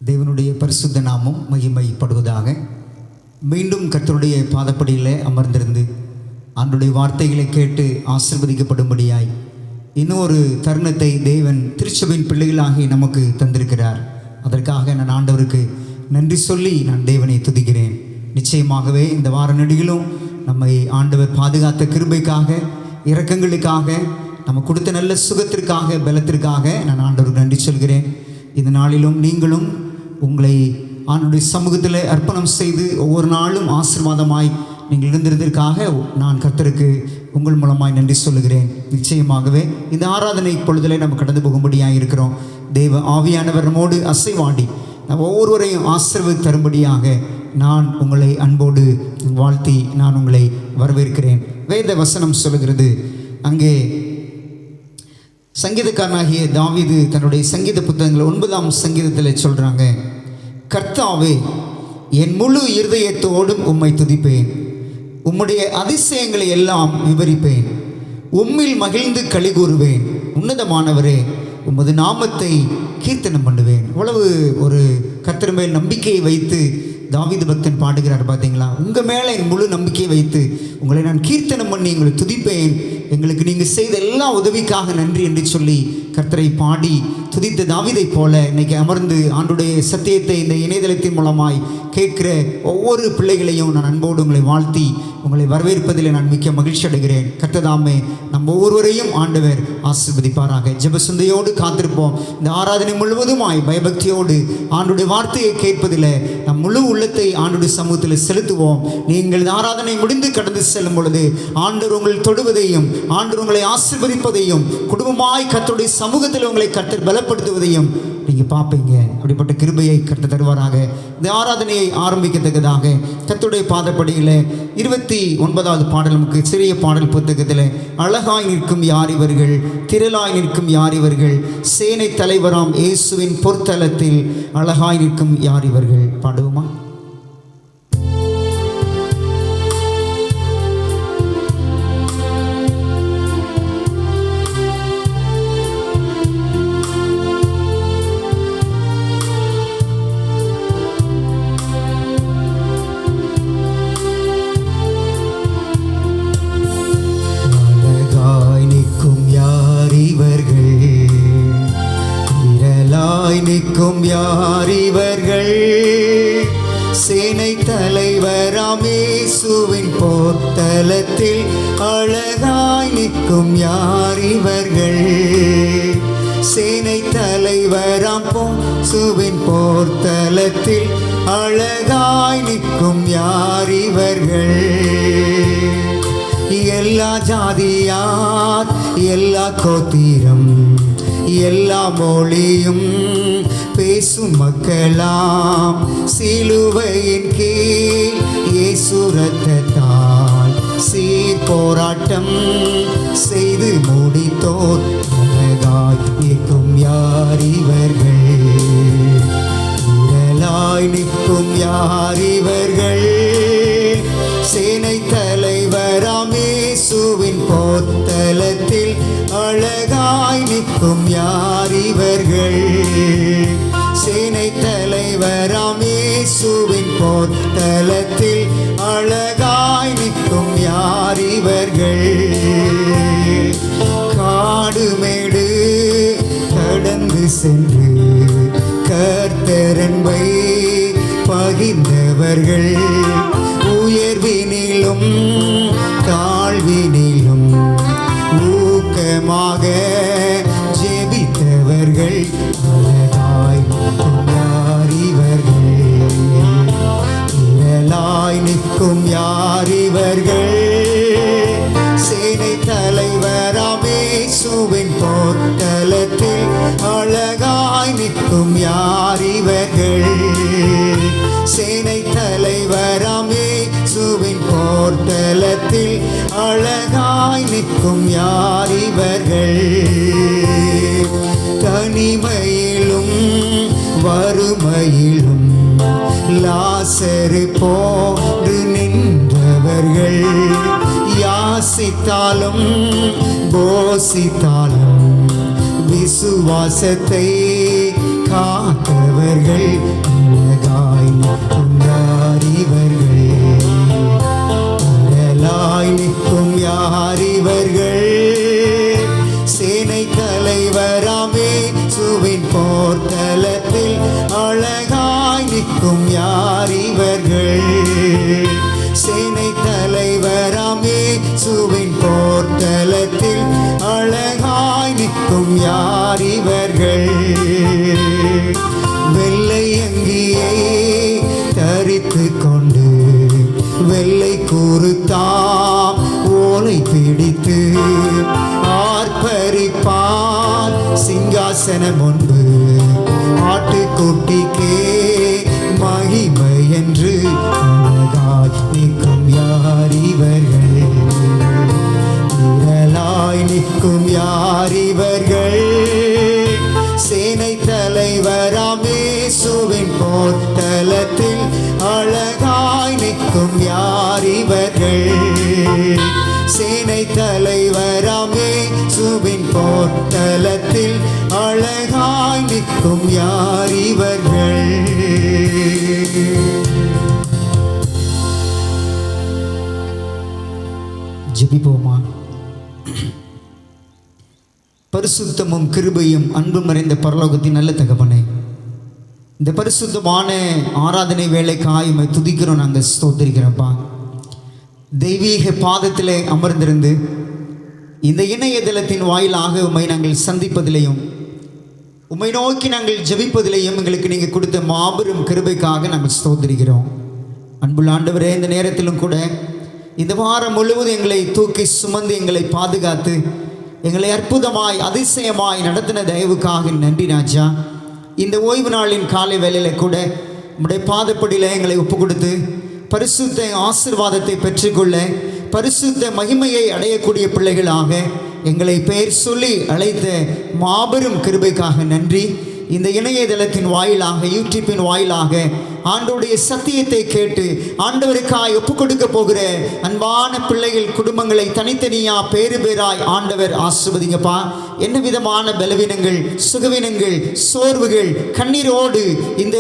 தேவனுடைய பரிசுத்த நாமம் மகிமைப்படுவதாக. மீண்டும் கர்த்தருடைய பாதப்படியிலே அமர்ந்திருந்து ஆண்டுடைய வார்த்தைகளை கேட்டு ஆசீர்வதிக்கப்படும்படியாய் இன்னொரு தருணத்தை தேவன் திருச்சபையின் பிள்ளைகளாகி நமக்கு தந்திருக்கிறார். அதற்காக நான் ஆண்டவருக்கு நன்றி சொல்லி நான் தேவனை துதிக்கிறேன். நிச்சயமாகவே இந்த வார நடிகளும் நம்மை ஆண்டவர் பாதுகாத்த கிருபைக்காக, இரக்கங்களுக்காக, நம்ம கொடுத்த நல்ல சுகத்திற்காக, பலத்திற்காக நான் ஆண்டவருக்கு நன்றி சொல்கிறேன். இந்த நாளிலும் நீங்களும் உங்களை ஆண்டவருடைய சமூகத்தில் அர்ப்பணம் செய்து ஒவ்வொரு நாளும் ஆசீர்வாதமாய் நீங்கள் இருந்திருந்ததற்காக நான் கர்த்தருக்கு உங்கள் மூலமாய் நன்றி சொல்லுகிறேன். நிச்சயமாகவே இந்த ஆராதனை பொழுதிலே நம்ம கடந்து போகும்படியாக இருக்கிறோம். தேவ ஆவியானவர் நம்மோடு அசைவாடி நம்ம ஒவ்வொருவரையும் ஆசீர்வாதம் தரும்படியாக நான் உங்களை அன்போடு வாழ்த்தி நான் உங்களை வரவேற்கிறேன். வேத வசனம் சொல்லுகிறது, அங்கே சங்கீதக்காரனாகிய தாவீது தன்னுடைய சங்கீத புத்தகங்கள் 9ஆம் சங்கீதத்தில் சொல்கிறாங்க, கர்த்தாவே என் முழு இருதயத்தோடும் உம்மை துதிப்பேன், உம்முடைய அதிசயங்களை எல்லாம் விவரிப்பேன், உம்மில் மகிழ்ந்து களி கூறுவேன், உன்னதமானவரே உமது நாமத்தை கீர்த்தனம் பண்ணுவேன். அவ்வளவு ஒரு கர்த்தர் மேல் நம்பிக்கையை வைத்து தாவீது பக்தன் பாடுகிறார். பார்த்தீங்களா? உங்கள் மேலே என் முழு நம்பிக்கையை வைத்து உங்களை நான் கீர்த்தனம் பண்ணி உங்களை துதிப்பேன், எங்களுக்கு நீங்கள் செய்த எல்லா உதவிக்காக நன்றி என்று சொல்லி கர்த்தரை பாடி துதித்த தாவீதை போல இன்னைக்கு அமர்ந்து ஆண்டுடைய சத்தியத்தை இந்த இணையதளத்தின் மூலமாய் கேட்கிற ஒவ்வொரு பிள்ளைகளையும் நான் அன்போடு உங்களை வாழ்த்தி உங்களை வரவேற்பதில் நான் மிக்க மகிழ்ச்சி அடைகிறேன். கர்த்ததாமே நம்ம ஒவ்வொருவரையும் ஆண்டவர் ஆசீர்வதிப்பாராக. ஜெபசிந்தையோடு காத்திருப்போம். இந்த ஆராதனை முழுவதுமாய் பயபக்தியோடு ஆண்டுடைய வார்த்தையை கேட்பதில் நம் முழு உள்ளத்தை ஆண்டுடைய சமூகத்தில் செலுத்துவோம். நீங்கள் இந்த ஆராதனை முடிந்து கடந்து செல்லும் பொழுது ஆண்டவர் உங்களை தொடுவதையும், ஆண்டவர் உங்களை ஆசீர்வதிப்பதையும், குடும்பமாய் கர்த்தருடைய சமூகத்தில் உங்களை கர்த்தர் பலப்படுத்துவதையும் நீங்கள் பார்ப்பீங்க. அப்படிப்பட்ட கிருபையை கர்த்தர் தருவாராக. இந்த ஆராதனையை ஆரம்பிக்கத்தக்கதாக கர்த்தருடைய பாதப்படியில் 29வது பாடல், நமக்கு சிறிய பாடல் புத்தகத்தில் அழகாய் நிற்கும் யார் இவர்கள், திரளாய் நிற்கும் யார் இவர்கள், சேனை தலைவராம் இயேசுவின் பொற்தலத்தில் அழகாய் நிற்கும் யார் இவர்கள் பாடுவோமா? நிற்கும் யார் இவர்கள், சேனை தலைவராம் இயேசுவின் பொற்தலத்தில் அழகாய் நிற்கும் யார் இவர்கள், சேனை தலைவராம் இயேசுவின் பொற்தலத்தில் அழகாய் நிற்கும் யார் இவர்கள். எல்லா ஜாதியார், எல்லா கோத்திரம், எல்லா மொழியும் பேசும் மக்களாம் சிலுவையின் கீழ் இயேசு இரத்தத்தால் சீர் போராட்டம் செய்து முடித்தோர் அழகாய் நிற்கும் யார் இவர்கள், திரளாய் நிற்கும் யார் இவர்கள், சேனை தலைவராம் இயேசுவின் பொற்தலத்தில் அழகாய் நிற்கும் யார் இவர்கள், சேனை தலைவராம் இயேசுவின் பொற்தலத்தில் அழகாய் நிற்கும் யார் இவர்கள். காடுமேடு கடந்து சென்று கர்த்தரன்பை பகிர்ந்தவர்கள், உயர்வினிலும் தாழ்வினிலும் ஊக்கமாக ஜெபித்தவர்கள், அழகாய் நிற்கும் யார் இவர்கள், திரளாய் நிற்கும் யார் இவர்கள், சேனை தலைவராம் இயேசுவின் பொற்தலத்தில் அழகாய் நிற்கும் யார் இவர்கள், சேனை தலைவராம் இயேசுவின் பொற்தலத்தில் அழகாய் நிற்கும் யார் இவர்கள். தனிமையிலும் வறுமையிலும் லாசரு போன்று நின்றவர்கள், யாசித்தாலும் போசித்தாலும் விசுவாசத்தை காத்தவர் இவர்கள், அழகாய் நிற்கும் யார் இவர்கள், அழலாய் நிற்கும் யார் இவர்கள், சேனை தலைவராமே சுவின் போர்த்தலத்தில் அழகாய் நிற்கும் யார் இவர்கள், சேனை தலைவராமே சுவின் போர்த்தலத்தில் அழகாய் நிற்கும் யார் இவர்கள், வெள்ளை அங்கியை தரித்து கொண்டு வெள்ளை கூறுத்தாம் ஓலை பிடித்து ஆர்ப்பரிப்பார் சிங்காசனம் முன்பு ஆட்டுக்குட்டிக்கே மகிமை என்று அழகாய் நிற்கும் யார் இவர்கள், நிழலாய் நிற்கும் யார் இவர்கள், சேனை தலைவராமே சுவின் போர்த்தலத்தில் அழகாய் நிற்கும் யார் இவர்கள், சேனை தலைவராமே சுவின் போர்த்தலத்தில் அழகாய் நிற்கும் யார் இவர்கள். ஜெபிப்போமா. பரிசுத்தமும் கிருபையும் அன்பும் நிறைந்த பரலோகத்தின் நல்ல தகப்பனே, இந்த பரிசுத்தமான ஆராதனை வேலைக்காய் உம்மை துதிக்கிறோம், நாங்கள் ஸ்தோத்திரிக்கிறோம்ப்பா. தெய்வீக பாதத்திலே அமர்ந்திருந்து இந்த இணையதளத்தின் வாயிலாக உம்மை நாங்கள் சந்திப்பதிலையும் உம்மை நோக்கி நாங்கள் ஜெபிப்பதிலையும் எங்களுக்கு நீங்கள் கொடுத்த மாபெரும் கிருபைக்காக நாங்கள் ஸ்தோத்திரிக்கிறோம். அன்புள்ள ஆண்டவரே, இந்த நேரத்திலும் கூட இந்த வாரம் முழுவதும் எங்களை தூக்கி சுமந்து எங்களை பாதுகாத்து எங்களை அற்புதமாய் அதிசயமாய் நடத்தின தயவுக்காக நன்றி ராஜா. இந்த ஓய்வு நாளின் காலை வேளையில் கூட உம்முடைய பாதப்படியில் எங்களை ஒப்பு கொடுத்து பரிசுத்த ஆசீர்வாதத்தை பெற்றுக்கொள்ள பரிசுத்த மகிமையை அடையக்கூடிய பிள்ளைகளாக எங்களை பெயர் சொல்லி அழைத்த மாபெரும் கிருபைக்காக நன்றி. இந்த இணையதளத்தின் வாயிலாக யூடியூப்பின் வாயிலாக ஆண்டவருடைய சத்தியத்தை கேட்டு ஆண்டவருக்காய் ஒப்பு கொடுக்க போகிற அன்பான பிள்ளைகள் குடும்பங்களை தனித்தனியா பேரு பேராய் ஆண்டவர் ஆசீர்வதிங்கப்பா. என்ன விதமான பலவீனங்கள், சுகவீனங்கள், சோர்வுகள், கண்ணீரோடு இந்த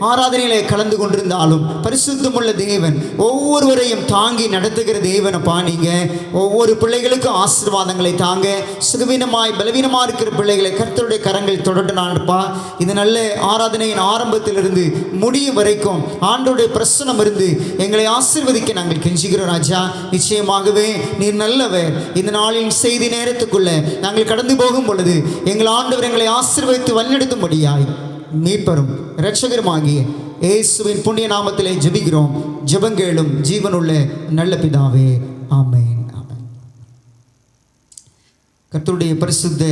ஆராதனையிலே கலந்து கொண்டிருந்தாலும் பரிசுத்தமுள்ள தேவன் ஒவ்வொருவரையும் தாங்கி நடத்துகிற தேவனப்பா. நீங்கள் ஒவ்வொரு பிள்ளைகளுக்கும் ஆசீர்வாதங்களை தாங்க, சுகவீனமாய் பலவீனமாக இருக்கிற பிள்ளைகளை கர்த்தருடைய கரங்கள் தொடட்டினான்ப்பா. இந்த நல்ல ஆராதனையின் ஆரம்பத்திலிருந்து முடியும் வரைக்கும் ஆண்டோடைய பிரசனம் இருந்து எங்களை ஆசீர்வதிக்க நாங்கள் கெஞ்சுகிறோம் ராஜா. நிச்சயமாகவே நீர் நல்லவர். இந்த நாளின் செய்தி நேரத்துக்குள்ள நாங்கள் கடந்து போகும் பொழுது எங்கள் ஆண்டவர் எங்களை ஆசீர்வதித்து வழிநடத்தும்படியாய் மீட்பரும் இரட்சகருமாகிய இயேசுவின் புண்ணிய நாமத்திலே ஜெபிக்கிறோம். ஜெபங்கேளும் ஜீவனுள்ள நல்ல பிதாவே, ஆமென், ஆமென். கர்த்தருடைய பரிசுத்த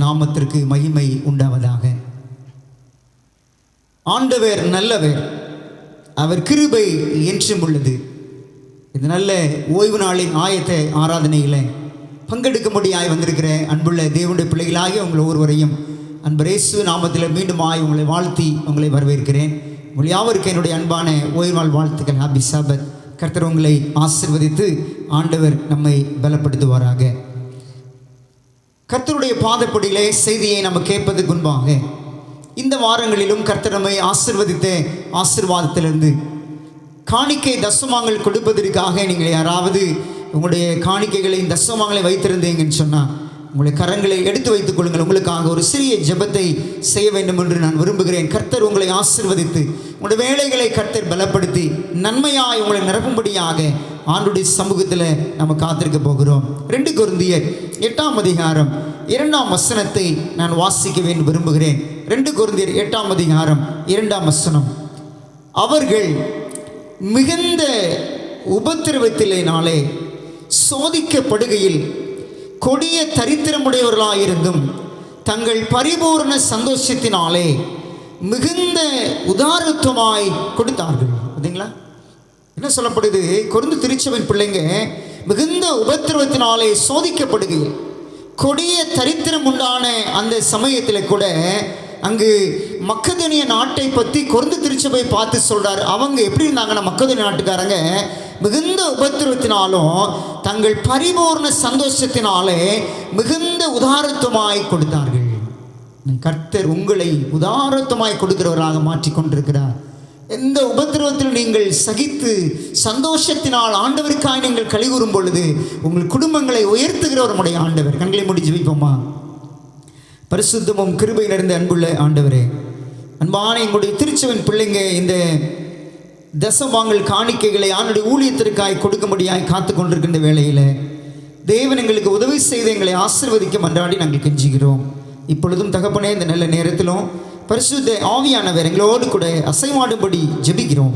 நாமத்திற்கு மகிமை உண்டாவதாக. ஆண்டவர் நல்லவர், அவர் கிருபை என்றும் உள்ளது. இந்த நல்ல ஓய்வு நாளின் ஆயத்த ஆராதனையில் பங்கெடுக்கும்படியாய் வந்திருக்கிற அன்புள்ள தேவனுடைய பிள்ளைகளாகிய உங்கள் ஒவ்வொருவரையும் அன்பர் இயேசு நாமத்தில் மீண்டுமாய் உங்களை வாழ்த்தி உங்களை வரவேற்கிறேன். உங்கள் யாவருக்கு என்னுடைய அன்பான ஓய்வு நாள் வாழ்த்துக்கள். ஹாப்பி சாபத். கர்த்தர் உங்களை ஆசீர்வதித்து ஆண்டவர் நம்மை பலப்படுத்துவாராக. கர்த்தருடைய பாதப்படியிலே செய்தியை நம்ம கேட்பதற்கு முன்பாக இந்த வாரங்களிலும் கர்த்தர் நம்மை ஆசீர்வதித்த ஆசீர்வாதத்திலிருந்து காணிக்கை தசமாங்கள் கொடுப்பதற்காக நீங்கள் யாராவது உங்களுடைய காணிக்கைகளை தசமாங்களை வைத்திருந்தீங்கன்னு சொன்னால் உங்களுடைய கரங்களை எடுத்து வைத்துக் கொள்ளுங்கள். உங்களுக்காக ஒரு சிறிய ஜெபத்தை செய்ய வேண்டும் என்று நான் விரும்புகிறேன். கர்த்தர் உங்களை ஆசீர்வதித்து உங்களுடைய வேலைகளை கர்த்தர் பலப்படுத்தி நன்மையாய் உங்களை நிரப்பும்படியாக ஆண்டுடைய சமூகத்தில் நம்ம காத்திருக்க போகிறோம். 2 கொரிந்தியர் 8ஆம் அதிகாரம் 2ஆம் வசனத்தை நான் வாசிக்க வேண்டும் விரும்புகிறேன். 2 கொரிந்தியர் 8ஆம் அதிகாரம் 2ஆம் வசனம். அவர்கள் மிகுந்த உபத்திரவத்தினாலே சோதிக்கப்படுகையில் கொடிய தரித்திரமுடையவர்களாயிருந்தும் தங்கள் பரிபூர்ண சந்தோஷத்தினாலே மிகுந்த உதாரத்துவமாய் கொடுத்தார்கள். பார்த்தீங்களா என்ன சொல்லப்படுது? கொரிந்து திருச்சபையின் பிள்ளைங்க மிகுந்த உபத்திரவத்தினாலே சோதிக்கப்படுகையில் கொடிய தரித்திரம் உண்டான அந்த சமயத்தில் கூட அங்கு மக்கதோனிய நாட்டை பற்றி கொரிந்து திருச்சபை பார்த்து சொல்கிறார். அவங்க எப்படி இருந்தாங்கன்னா மக்கதோனிய நாட்டுக்காரங்க மிகுந்த உபத்திரவத்தினாலும் தங்கள் பரிபூர்ண சந்தோஷத்தினாலே மிகுந்த உதாரத்துவமாய் கொடுத்தார்கள். கர்த்தர் உங்களை உதாரத்தமாய் கொடுக்கிறவராக மாற்றி கொண்டிருக்கிறார். எந்த உபத்திரவத்தில் நீங்கள் சகித்து சந்தோஷத்தினால் ஆண்டவருக்காய் நீங்கள் கலிகூறும் பொழுது உங்கள் குடும்பங்களை உயர்த்துகிறவர் நம்முடைய ஆண்டவர். கண்களை மூடி ஜெபிப்போமா? பரிசுத்தமும் கிருபை நிறைந்த அன்புள்ள ஆண்டவரே, அன்பான எங்களுடைய திருச்சபையின் பிள்ளைங்க இந்த தசவாங்கல் காணிக்கைகளை ஆண்டுடைய ஊழியத்திற்காய் கொடுக்கும்படியாய் காத்து கொண்டிருக்கின்ற வேளையில் தேவன் எங்களுக்கு உதவி செய்து எங்களை ஆசீர்வதிக்க மன்றாடி நாங்கள் கெஞ்சுகிறோம். இப்பொழுதும் தகப்பனே, இந்த நல்ல நேரத்திலும் பரிசுத்த ஆவியானவர் எங்களோடு கூட அசைவாடும்படி ஜெபிக்கிறோம்.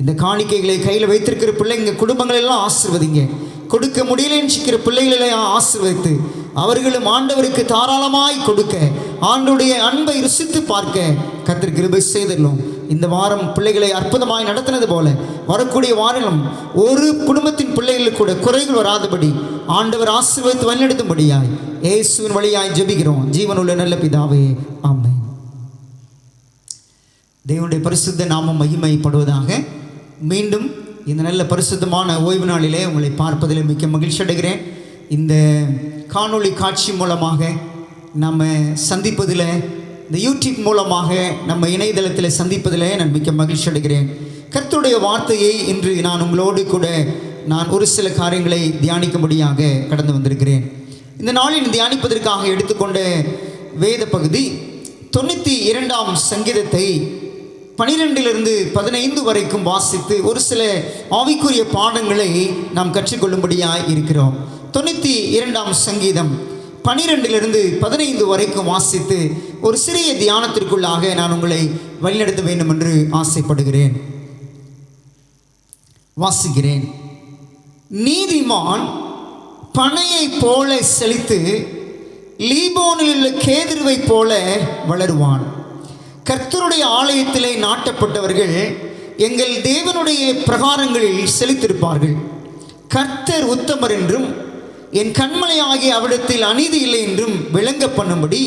இந்த காணிக்கைகளை கையில் வைத்திருக்கிற பிள்ளைங்க குடும்பங்களெல்லாம் ஆசீர்வதிங்க. கொடுக்க முடியலன்னு சிக்கிற பிள்ளைகளெல்லாம் ஆசீர்வதித்து அவர்களும் ஆண்டவருக்கு தாராளமாய் கொடுக்க, ஆண்டவருடைய அன்பை ருசித்து பார்க்க கர்த்தர் கிருபை செய்தலும். இந்த வாரம் பிள்ளைகளை அற்புதமாய் நடத்தினது போல வரக்கூடிய வாரம் ஒரு குடும்பத்தின் பிள்ளைகளுக்கு கூட குறைகள் வராதபடி ஆண்டவர் ஆசீர்வதித்து வழிநடத்தும்படியாய் இயேசுவின் வழியாய் ஜெபிக்கிறோம் ஜீவனுள்ள நல்ல பிதாவே, ஆமென். தேவனுடைய பரிசுத்த நாமம் மகிமைப்படுவதாக. மீண்டும் இந்த நல்ல பரிசுத்தமான ஓய்வு நாளிலே உங்களை பார்ப்பதில் மிக்க மகிழ்ச்சி அடைகிறேன். இந்த காணொளி காட்சி மூலமாக நம்ம சந்திப்பதில், இந்த யூடியூப் மூலமாக நம்ம இணையதளத்தில் சந்திப்பதில் நான் மிக்க மகிழ்ச்சி அடைகிறேன். கர்த்தருடைய வார்த்தையை இன்று நான் உங்களோடு கூட நான் ஒரு சில காரியங்களை தியானிக்கும்படியாக கடந்து வந்திருக்கிறேன். இந்த நாளில் தியானிப்பதற்காக எடுத்துக்கொண்ட வேத பகுதி 92ஆம் சங்கீதத்தை 12 to 15 வரைக்கும் வாசித்து ஒரு சில ஆவிக்குரிய பாடங்களை நாம் கற்றுக்கொள்ளும்படியாக இருக்கிறோம். 92ஆம் சங்கீதம் 12 to 15 வரைக்கும் வாசித்து ஒரு சிறிய தியானத்திற்குள்ளாக நான் உங்களை வழிநடத்த வேண்டும் என்று ஆசைப்படுகிறேன். வாசிக்கிறேன். நீதிமான் பனையை போல செழித்து லீபோனில் உள்ள கேதுருவை போல வளருவான். கர்த்தருடைய ஆலயத்திலே நாட்டப்பட்டவர்கள் எங்கள் தேவனுடைய பிரகாரங்களில் செழித்திருப்பார்கள். கர்த்தர் உத்தமர் என்றும் என் கண்மலை ஆகிய அவிடத்தில் அநீதி இல்லை என்றும் விளங்க பண்ணும்படி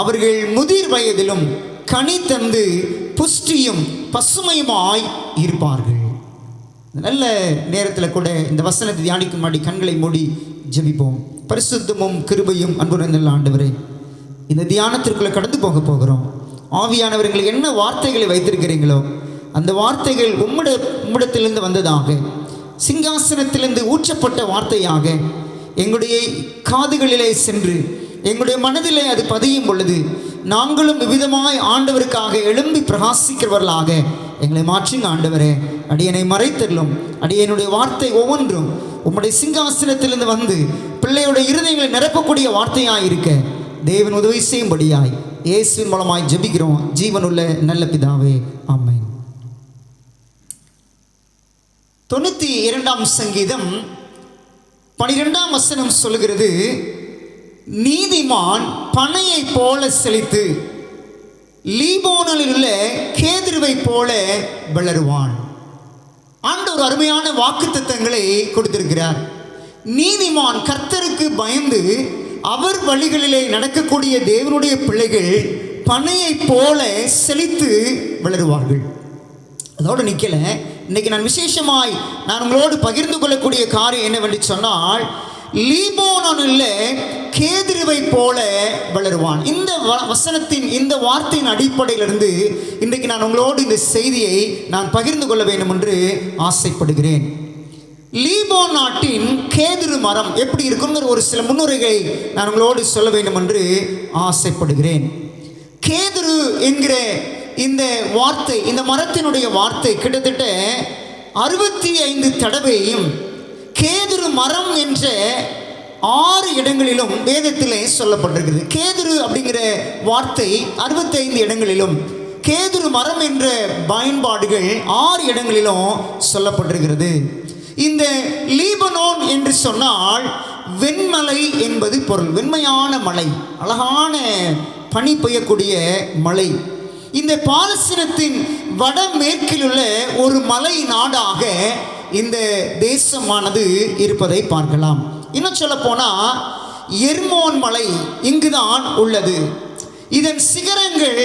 அவர்கள் முதிர் வயதிலும் கனி தந்து புஷ்டியும் பசுமையுமாய் இருப்பார்கள். நல்ல நேரத்தில் கூட இந்த வசனத்தை தியானிக்கும் முன்னாடி கண்களை மூடி ஜெபிப்போம். பரிசுத்தமும் கிருபையும் அன்பு நிறைந்த ஆண்டவரே, இந்த தியானத்திற்குள்ளே கடந்து போகிறோம். ஆவியானவர் எங்களுக்கு என்ன வார்த்தைகளை வைத்திருக்கிறீங்களோ அந்த வார்த்தைகள் உம்மிடத்திலிருந்து வந்ததாக, சிங்காசனத்திலிருந்து ஊற்றப்பட்ட வார்த்தையாக எங்களுடைய காதுகளிலே சென்று எங்களுடைய மனதிலே அது பதியும் பொழுது நாங்களும் விவிதமாய் ஆண்டவருக்காக எழும்பி பிரகாசிக்கிறவர்களாக எங்களை மாற்றுங்க ஆண்டவரே. அடியனை மறைத்தள்ளும். அடியனுடைய வார்த்தை ஒவ்வொன்றும் உம்முடைய சிங்காசனத்திலிருந்து வந்து பிள்ளையுடைய இருதயங்களை நிரப்பக்கூடிய வார்த்தையாய் இருக்க தேவன் உதவி செய்யும்படியாய் இயேசுவின் மூலமாய் ஜெபிக்கிறோம் ஜீவனுள்ள நல்ல பிதாவே, ஆமென். 92ஆம் சங்கீதம் 12ஆம் வசனம் சொல்கிறது, நீதிமான் பனையை போல செழித்து லீபோனில் உள்ள கேதுருவை போல வளருவான். ஆண்டவர் அருமையான வாக்குத்தத்தங்களை கொடுத்திருக்கிறார். நீதிமான் கர்த்தருக்கு பயந்து அவர் வழிகளிலே நடக்கக்கூடிய தேவனுடைய பிள்ளைகள் பனையை போல செழித்து வளருவார்கள். அதோடு நிற்கல. இன்னைக்கு நான் விசேஷமாய் நான் உங்களோடு பகிர்ந்து கொள்ளக்கூடிய காரியம் என்னவென்று சொன்னால், லீபோனில் கேதுருவை போல வளருவான். இந்த வசனத்தின் இந்த வார்த்தையின் அடிப்படையிலிருந்து இன்றைக்கு நான் உங்களோடு இந்த செய்தியை நான் பகிர்ந்து கொள்ள வேண்டும் என்று ஆசைப்படுகிறேன். லீபோன் நாட்டின் கேதுரு மரம் எப்படி இருக்குங்கிற ஒரு சில முன்னுரைகளை நான் உங்களோடு சொல்ல வேண்டும் என்று ஆசைப்படுகிறேன். கேதுரு என்கிற இந்த வார்த்தை, இந்த மரத்தினுடைய வார்த்தை கிட்டத்தட்ட 65 தடவையும் கேதுரு மரம் என்ற 6 இடங்களிலும் வேதத்திலே சொல்லப்பட்டிருக்கிறது. கேதுரு அப்படிங்கிற வார்த்தை 65 இடங்களிலும், கேதுரு மரம் என்ற பயன்பாடுகள் 6 இடங்களிலும் சொல்லப்பட்டிருக்கிறது. இந்த லீபனோன் என்று சொன்னால் வெண்மலை என்பது பொருள். வெண்மையான மலை, அழகான பனி பெய்யக்கூடிய மலை. இந்த பாலஸ்தீனத்தின் வடமேற்கில் உள்ள ஒரு மலை நாடாக இந்த தேசமானது இருப்பதை பார்க்கலாம். இன்னும் சொல்ல போனால் எர்மோன் மலை இங்குதான் உள்ளது. இதன் சிகரங்கள்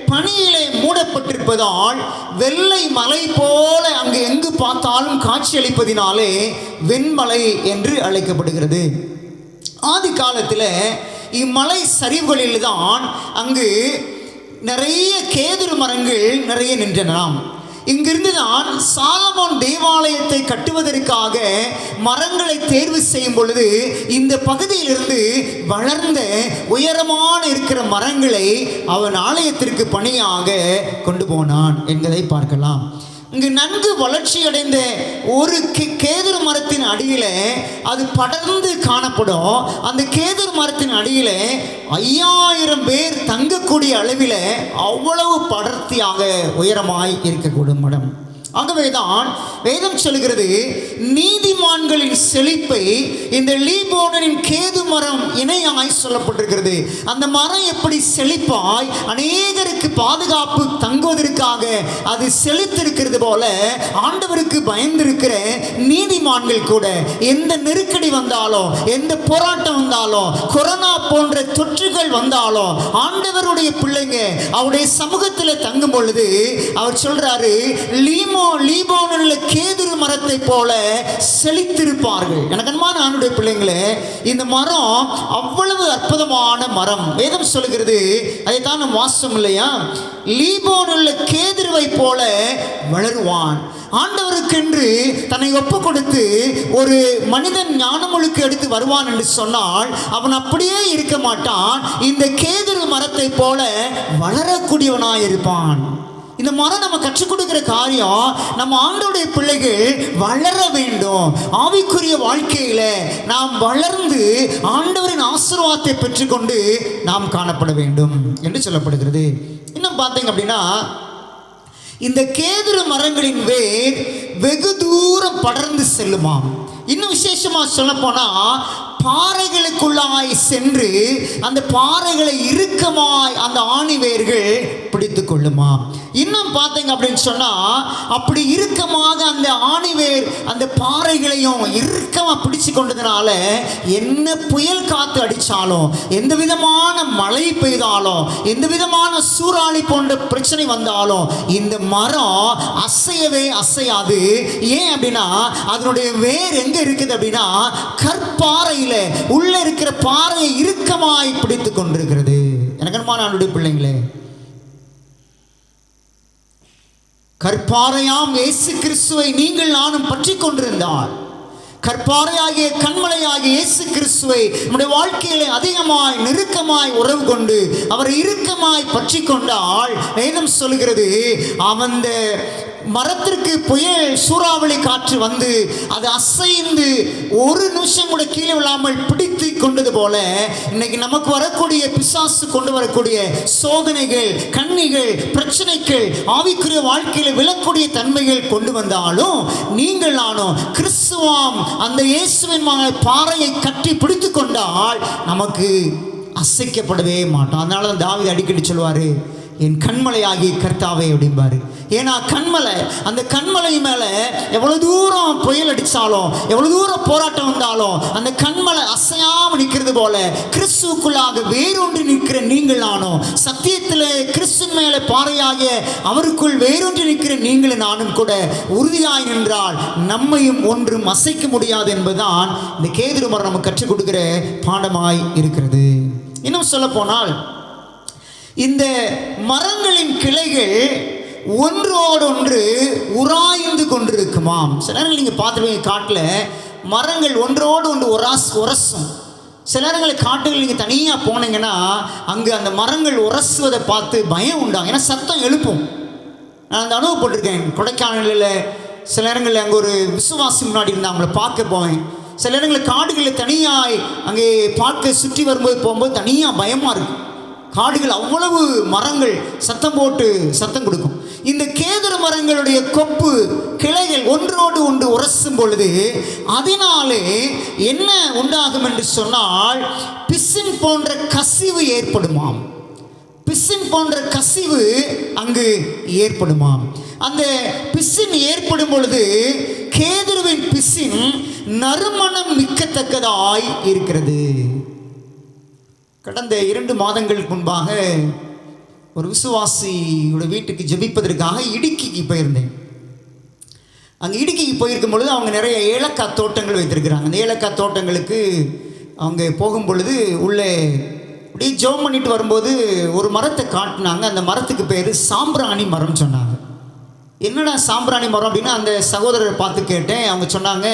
பனியிலே மூடப்பட்டிருப்பதால் வெள்ளை மலை போல அங்கு எங்கு பார்த்தாலும் காட்சியளிப்பதினாலே வெண்மலை என்று அழைக்கப்படுகிறது. ஆதி காலத்தில் இம்மலை சரிவுகளில் தான் அங்கு நிறைய கேதுரு மரங்கள் நிறைய நின்றனலாம். இங்கிருந்து தான் சாலமோன் தேவாலயத்தை கட்டுவதற்காக மரங்களை தேர்வு செய்யும் பொழுது இந்த பகுதியிலிருந்து வளர்ந்த உயரமான இருக்கிற மரங்களை அவன் ஆலயத்திற்கு பணியாக கொண்டு போனான் என்பதை பார்க்கலாம். இங்கு நன்கு வளர்ச்சி அடைந்த ஒரு கேதுரு மரத்தின் அடியில் அது படர்ந்து காணப்படும். அந்த கேதுரு மரத்தின் அடியில் 5000 பேர் தங்கக்கூடிய அளவில் அவ்வளவு படர்த்தியாக உயரமாய் இருக்கக்கூடும் மடம். ஆகவேதான் வேதம் சொல்கிறது, நீதிமான்களின் செழிப்பை இந்த லீபோனின் கேது மரம் இணையாய் சொல்லப்பட்டிருக்கிறது. அந்த மரம் எப்படி செழிப்பாய் அநேகருக்கு பாதுகாப்பு தங்குவதற்காக அது செழித்திருக்கிறது போல, ஆண்டவருக்கு பயந்திருக்கிற நீதிமான்கள் கூட எந்த நெருக்கடி வந்தாலும், எந்த போராட்டம் வந்தாலும், கொரோனா போன்ற தொற்றுகள் வந்தாலும், ஆண்டவருடைய பிள்ளைங்க அவருடைய சமூகத்தில் தங்கும் பொழுது அவர் சொல்றாரு, லீபோனில் கேதுரு மரத்தை போல செழித்திருப்பார்கள். எனக்கு அன்பான ஆண்டுடைய பிள்ளைங்களே, இந்த மரம் அவ்வளவு அற்புதமான மரம். வேதம் சொல்லுகிறது, அதைத்தான் நம்ம வாசம் இல்லையா, லீபோனில் கேதுருவை போல வளருவான். ஆண்டவருக்கென்று தன்னை ஒப்பு கொடுத்து ஒரு மனிதன் ஞானமொழுக்கு எடுத்து வருவான் என்று சொன்னால் அவன் அப்படியே இருக்க மாட்டான். இந்த கேதுரு மரத்தை போல வளரக்கூடியவனாய் இருப்பான். இந்த மரம் நம்ம கற்றுக் கொடுக்கிற காரியம், நம்ம ஆண்டவருடைய பிள்ளைகள் வளர வேண்டும். ஆவிக்குரிய வாழ்க்கையில நாம் வளர்ந்து ஆண்டவரின் ஆசீர்வாதத்தை பெற்றுக்கொண்டு நாம் காணப்பட வேண்டும் என்று சொல்லப்படுகிறது. இன்னும் பார்த்தீங்க அப்படின்னா, இந்த கேதுரு மரங்களின் வேர் வெகு தூரம் படர்ந்து செல்லுமாம். இன்னும் விசேஷமா சொல்ல போனா, பாறைகளுக்குள்ளாய் சென்று அந்த பாறைகளை இறுக்கமாய் அந்த ஆணி வேர்கள் பிடித்து கொள்ளுமா. இன்னும் பார்த்தீங்க அப்படின்னு சொன்னா, அப்படி இறுக்கமாக அந்த ஆணிவேர் அந்த பாறைகளையும் இறுக்கமாக பிடிச்சு கொண்டதுனால என்ன புயல் காத்து அடித்தாலும், எந்த விதமான மழை பெய்தாலும், எந்த விதமான சூறாவளி போன்ற பிரச்சனை வந்தாலும் இந்த மரம் அசையவே அசையாது. ஏன் அப்படின்னா, அதனுடைய வேர் எங்க இருக்குது அப்படின்னா, கற்பாறையில் உள்ள இருக்கிற பாறையை இறுக்கமாய் பிடித்து கொண்டிருக்கிறது. எனக்கு அன்பான பிள்ளைங்களே, கற்பாறையாம் இயேசு கிறிஸ்துவை நீங்கள் நானும் பற்றி கொண்டிருந்தால், கற்பாறையாகிய கண்மலையாகிய இயேசு கிறிஸ்துவை நம்முடைய வாழ்க்கையிலே அதிகமாய் நெருக்கமாய் உறவு கொண்டு அவரை இறுக்கமாய் பற்றி கொண்டால், வேதம் சொல்கிறது, அந்த மரத்திற்கு புயல் சூறாவளி காற்று வந்து அது அசைந்து ஒரு நிமிஷம் கூட கீழே விழாமல் பிடித்து கொண்டது போல, இன்னைக்கு நமக்கு வரக்கூடிய பிசாசு கொண்டு வரக்கூடிய சோதனைகள், கண்ணிகள், பிரச்சனைகள், ஆவிக்குரிய வாழ்க்கையில் விழக்கூடிய தன்மைகள் கொண்டு வந்தாலும், நீங்கள் நானும் கிறிஸ்துவாம் அந்த இயேசுவின் பாறையை கட்டி பிடித்து கொண்டால் நமக்கு அசைக்கப்படவே மாட்டோம். அதனால தான் தாவீது அடிக்கடி சொல்வாரு, என் கண்மலையாகி கர்த்தாவே அப்படிம்பாரு. ஏன்னா கண்மலை, அந்த கண்மலை மேலே எவ்வளோ தூரம் புயல் அடித்தாலும், எவ்வளோ தூரம் போராட்டம் வந்தாலும் அந்த கண்மலை அசையாமல் நிற்கிறது போல, கிறிஸ்துக்குள்ளாக வேரொன்றி நிற்கிற நீங்கள் நானும், சத்தியத்தில் கிறிஸ்து மேலே பாறையாகிய அவருக்குள் வேரொன்றி நிற்கிற நீங்களும் நானும் கூட உறுதியாய் நின்றால் நம்மையும் ஒன்றும் அசைக்க முடியாது என்பதுதான் இந்த கேதுரு மரம் நமக்கு கற்றுக் கொடுக்கிற பாடமாய் இருக்கிறது. இன்னும் சொல்ல போனால், இந்த மரங்களின் கிளைகள் ஒன்றோடொன்று உராய்ந்து கொண்டிருக்குமாம். சில நேரங்கள் நீங்கள் பார்த்துருவீங்க, காட்டில் மரங்கள் ஒன்றோடு ஒன்று உரசும். சில நேரங்கள் காட்டுகள் நீங்கள் தனியாக போனீங்கன்னா அங்கே அந்த மரங்கள் உரசுவதை பார்த்து பயம் உண்டாகும். ஏன்னா சத்தம் எழுப்பும். நான் அந்த அனுபவப்பட்டிருக்கேன். கொடைக்கானலில் சில நேரங்களில் அங்கே ஒரு விசுவாசி முன்னாடி இருந்தால் அவங்கள பார்க்க போவேன். சில நேரங்களில் காடுகளில் தனியாய் அங்கே பார்க்க சுற்றி போகும்போது தனியாக பயமாக இருக்கும். காடுகள் அவ்வளவு மரங்கள் சத்தம் போட்டு சத்தம் கொடுக்கும். இந்த கேதுரு மரங்களுடைய கொப்பு கிளைகள் ஒன்றோடு ஒன்று உரசும் பொழுது அதனாலே என்ன உண்டாகும் என்று சொன்னால், பிசின் போன்ற கசிவு ஏற்படுமாம். பிசின் போன்ற கசிவு அங்கு ஏற்படுமாம். அந்த பிசின் ஏற்படும் பொழுது கேதுருவின் பிசின் நறுமணம் மிக்கத்தக்கதாய் இருக்கிறது. கடந்த 2 மாதங்களுக்கு முன்பாக ஒரு விசுவாசியோட வீட்டுக்கு ஜெபிப்பதற்காக இடுக்கிக்கு போயிருந்தேன். அங்கே இடுக்கிக்கு போயிருக்கும் பொழுது அவங்க நிறைய ஏலக்காய் தோட்டங்கள் வைத்திருக்கிறாங்க. அந்த ஏலக்காய் தோட்டங்களுக்கு அவங்க போகும் பொழுது உள்ளே அப்படியே ஜெபம் பண்ணிட்டு வரும்போது ஒரு மரத்தை காட்டினாங்க. அந்த மரத்துக்கு பேர் சாம்பிராணி மரம் சொன்னாங்க. என்னடா சாம்பிராணி மரம் அப்படின்னா அந்த சகோதரரை பார்த்து கேட்டேன். அவங்க சொன்னாங்க,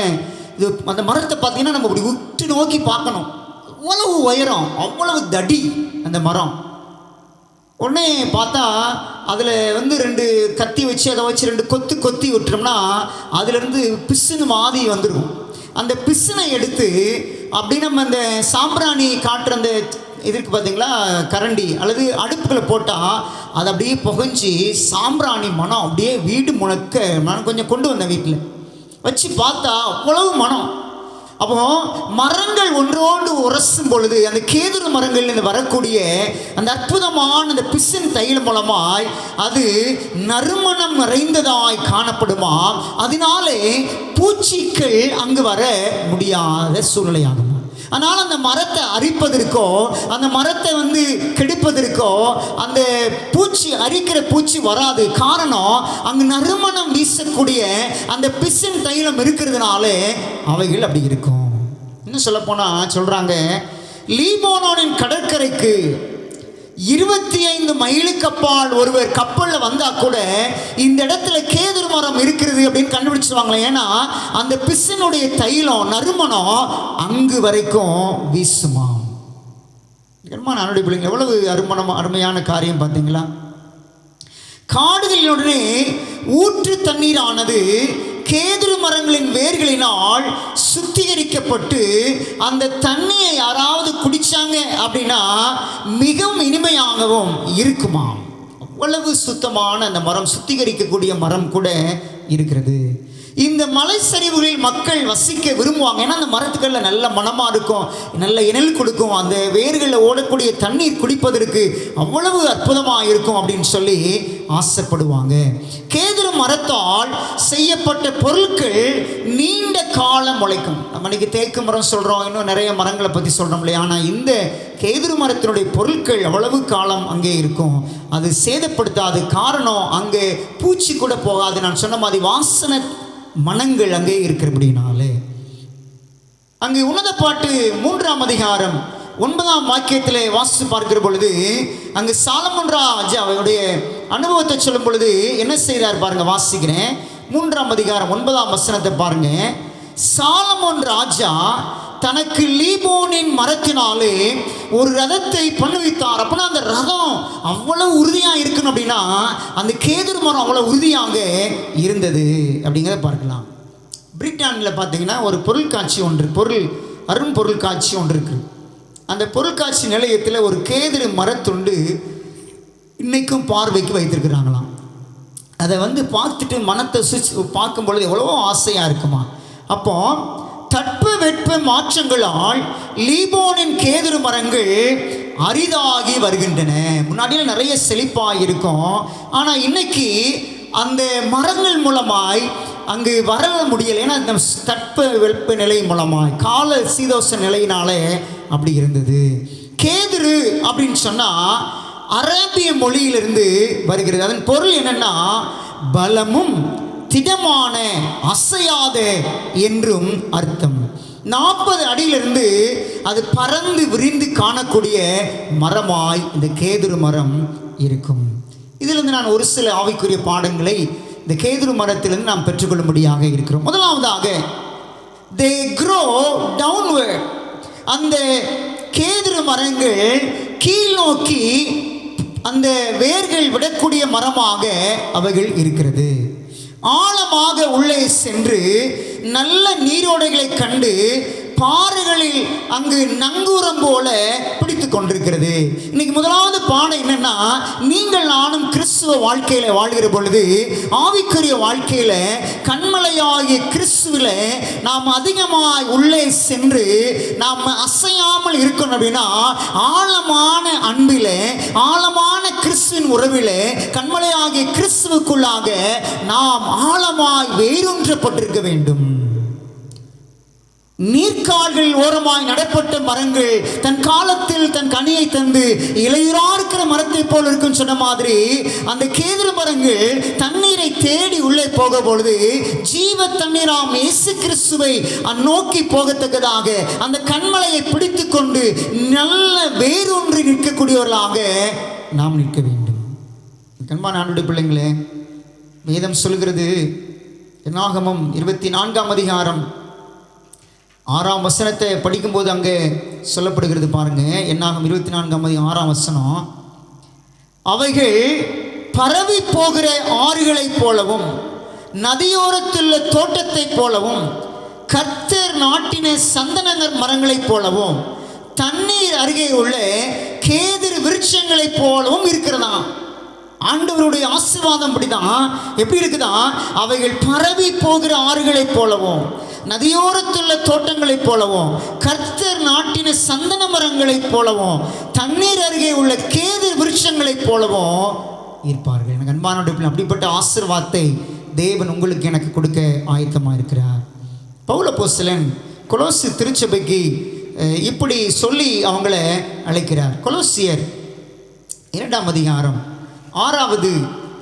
இது அந்த மரத்தை பார்த்தீங்கன்னா நம்ம இப்படி உற்று நோக்கி பார்க்கணும், அவ்வளவு உயரம், அவ்வளவு தடி அந்த மரம். உடனே பார்த்தா அதில் வந்து 2 கத்தி வச்சு அதை வச்சு 2 கொத்தி விட்டுறோம்னா அதுலேருந்து பிசுன்னு மாதிரி வந்துடும். அந்த பிசுனை எடுத்து அப்படி நம்ம அந்த சாம்பிராணி காட்டுற அந்த இதுக்கு பார்த்தீங்களா கரண்டி அல்லது அடுப்புகளை போட்டால் அதை அப்படியே புகஞ்சி சாம்பிராணி மனம் அப்படியே வீடு முழக்க. நான் கொஞ்சம் கொண்டு வந்தேன், வீட்டில் வச்சு பார்த்தா அவ்வளவு மனம். அப்போ மரங்கள் ஒன்றோடு உரசும் பொழுது அந்த கேதுரு மரங்கள்லேருந்து வரக்கூடிய அந்த அற்புதமான அந்த பிசின் தைலம் மூலமாய் அது நறுமணம் நிறைந்ததாய் காணப்படுமா. அதனாலே பூச்சிகள் அங்கு வர முடியாத சூழ்நிலையாகும். அதனால் அந்த மரத்தை அரிப்பதற்கோ அந்த மரத்தை வந்து கெடுப்பதற்கோ அந்த பூச்சி அரிக்கிற பூச்சி வராது. காரணம் அங்கு நறுமணம் வீசக்கூடிய அந்த பிசின் தைலம் இருக்கிறதுனால அவைகள் அப்படி இருக்கும். இன்னும் சொல்லப்போனால் சொல்கிறாங்க, லீபோனோனின் கடற்கரைக்கு 25 மைலுக்கு அப்பால் ஒருவர் கப்பலில் வந்தால் கூட இந்த இடத்துல கேதுரு மரம் இருக்கிறது அப்படின்னு கண்டுபிடிச்சிருவாங்களே. ஏன்னா அந்த பிசினுடைய தைலம் நறுமணம் அங்கு வரைக்கும் வீசுமா. நானுடைய பிள்ளைங்க எவ்வளவு அருமையான காரியம் பார்த்தீங்களா. காடுகளினுடனே ஊற்று தண்ணீரானது கேதுரு மரங்களின் வேர்களினால் சுத்திகரிக்கப்பட்டு அந்த தண்ணியை யாராவது குடிச்சாங்க அப்படின்னா மிகவும் இனிமையாகவும் இருக்குமா. அவ்வளவு சுத்தமான அந்த மரம், சுத்திகரிக்கக்கூடிய மரம் கூட இருக்கிறது. இந்த மலை சரிவுகளில் மக்கள் வசிக்க விரும்புவாங்க. ஏன்னா அந்த மரத்துக்களில் நல்ல மனமாக இருக்கும், நல்ல இணல் கொடுக்கும், அந்த வேர்களில் ஓடக்கூடிய தண்ணீர் குடிப்பதற்கு அவ்வளவு அற்புதமாக இருக்கும் அப்படின்னு சொல்லி ஆசைப்படுவாங்க. கேதுரு மரத்தால் செய்யப்பட்ட பொருட்கள் நீண்ட காலம் உழைக்கும். நம்ம இன்னைக்கு தேக்கு மரம் சொல்கிறோம், இன்னும் நிறைய மரங்களை பற்றி சொல்கிறோம் இல்லையா. ஆனால் இந்த கேதுரு மரத்தினுடைய பொருட்கள் அவ்வளவு காலம் அங்கே இருக்கும், அது சேதப்படுத்தாது. காரணம் அங்கே பூச்சி கூட போகாது. நான் சொன்ன மாதிரி வாசனை மனங்கள் அங்கே இருக்கிறபடினாலே. அங்கே உன்னத பாட்டு 3ஆம் அதிகாரம் 9ஆம் வாக்கியத்தில் வாசித்து பார்க்கிற பொழுது அங்கு சாலமோன் ராஜா அவருடைய அனுபவத்தை சொல்லும் பொழுது என்ன செய்கிறார் பாருங்க. வாசிக்கிறேன், 3ஆம் அதிகாரம் 9ஆம் வசனத்தை பாருங்க. சாலமோன் ராஜா தனக்கு லீபோனின் மரத்தினாலே ஒரு ரதத்தை பண்ணுவித்தார். அப்படின்னா அந்த ரதம் அவ்வளவு உறுதியாக இருக்கணும் அப்படின்னா அந்த கேதுரு மரம் அவ்வளோ உறுதியாக இருந்தது அப்படிங்கிறத பார்க்கலாம். பிரிட்டானில் பார்த்தீங்கன்னா ஒரு பொருட்காட்சி ஒன்று, அரும்பொருள் காட்சி ஒன்று இருக்குது. அந்த பொருட்காட்சி நிலையத்தில் ஒரு கேதுரு மரத்துண்டு இன்றைக்கும் பார்வைக்கு வைத்திருக்கிறாங்களாம். அதை வந்து பார்த்துட்டு மனத்தை பார்க்கும் பொழுது எவ்வளவோ ஆசையாக இருக்குமா. அப்போ தட்பவெட்ப மாற்றங்களால் லீபோனின் கேதுரு மரங்கள் அரிதாகி வருகின்றன. முன்னாடியில் நிறைய செழிப்பாக இருக்கும், ஆனால் இன்னைக்கு அந்த மரங்கள் மூலமாய் அங்கு வர முடியலை. ஏன்னா இந்த தட்ப வெப்ப நிலை மூலமாய் கால சீதோஷ நிலையினாலே அப்படி இருந்தது. கேதுரு அப்படின்னு சொன்னால் அரேபிய மொழியிலிருந்து வருகிறது. அதன் பொருள் என்னன்னா பலமும் திடமான அசையாத என்றும் அர்த்தம். 40 அடியிலிருந்து அது பறந்து விரிந்து காணக்கூடிய மரமாய் இந்த கேதுரு மரம் இருக்கும். இதிலிருந்து நான் ஒரு சில ஆவிக்குரிய பாடங்களை இந்த கேதுரு மரத்திலிருந்து நாம் பெற்றுக்கொள்ளும்படியாக இருக்கிறோம். முதலாவதாக, they grow downward. அந்த கேதுரு மரங்கள் கீழ் நோக்கி அந்த வேர்கள் விடக்கூடிய மரமாக அவைகள் இருக்கிறது. ஆழமாக உள்ளே சென்று நல்ல நீரோடைகளை கண்டு பாறைகளில் அங்கு நங்கூரம் போல பிடித்து கொண்டிருக்கிறது. இன்னைக்கு முதலாவது பாடம் என்னன்னா, நீங்கள் நானும் கிறிஸ்துவ வாழ்க்கையில வாழ்கிற பொழுது ஆவிக்குரிய வாழ்க்கையில கண்மலையாகிய கிறிஸ்துவில நாம் அதிகமாய் உள்ளே சென்று நாம் அசையாமல் இருக்கணும் அப்படின்னா ஆழமான அன்பில, ஆழமான கிறிஸ்துவின் உறவில, கண்மலையாகிய கிறிஸ்துவுக்குள்ளாக நாம் ஆழமாய் வேரூன்றப்பட்டிருக்க வேண்டும். நீர்க்கால்கள் ஓரமாய் நடப்பட்ட மரங்கள் தன் காலத்தில் தன் கனியை தந்து இலையுறா இருக்கிற மரத்தை போல் இருக்குன்னு சொன்ன மாதிரி அந்த கேதுரு மரங்கள் தண்ணீரை தேடி உள்ளே போக பொழுது ஜீவ தண்ணீராம் இயேசு கிறிஸ்துவை நோக்கி போகத்தக்கதாக அந்த கண்மலையை பிடித்து கொண்டு நல்ல வேரூன்றி நிற்கக்கூடியவர்களாக நாம் நிற்க வேண்டும். கண்பான ஆண்டுடைய பிள்ளைங்களே, வேதம் சொல்கிறது, என்னாகமம் 24ஆம் அதிகாரம் 6ஆம் வசனத்தை படிக்கும்போது அங்கே சொல்லப்படுகிறது பாருங்க. என்னாகும் 24ஆம் அதிகாரம் 6ஆம் வசனம், அவைகள் பரவி போகிற ஆறுகளைப் போலவும் நதியோரத்துள்ள தோட்டத்தைப் போலவும் கர்த்தர் நாட்டின சந்தன மரங்களைப் போலவும் தண்ணீர் அருகே உள்ள கேதுரு விருட்சங்களைப் போலவும் இருக்கிறதாம். ஆண்டவருடைய ஆசீர்வாதம் அப்படிதான். எப்படி இருக்குதா? அவைகள் பரவி போகிற ஆறுகளைப் போலவும் நதியோரத்துள்ள தோட்டங்களைப் போலவும் கர்த்தர் நாட்டின சந்தன மரங்களைப் போலவும் தண்ணீர் அருகே உள்ள கேது விருட்சங்களைப் போலவும் இருப்பார்கள். எனக்கு அன்பானவர்களே, அப்படிப்பட்ட ஆசீர்வாதத்தை தேவன் உங்களுக்கு எனக்கு கொடுக்க ஆயத்தமாக இருக்கிறார். பவுல் அப்போஸ்தலன் கொலோசி திருச்சபைக்கு இப்படி சொல்லி அவங்கள அழைக்கிறார். கொலோசியர் 2ஆம் அதிகாரம் 6வது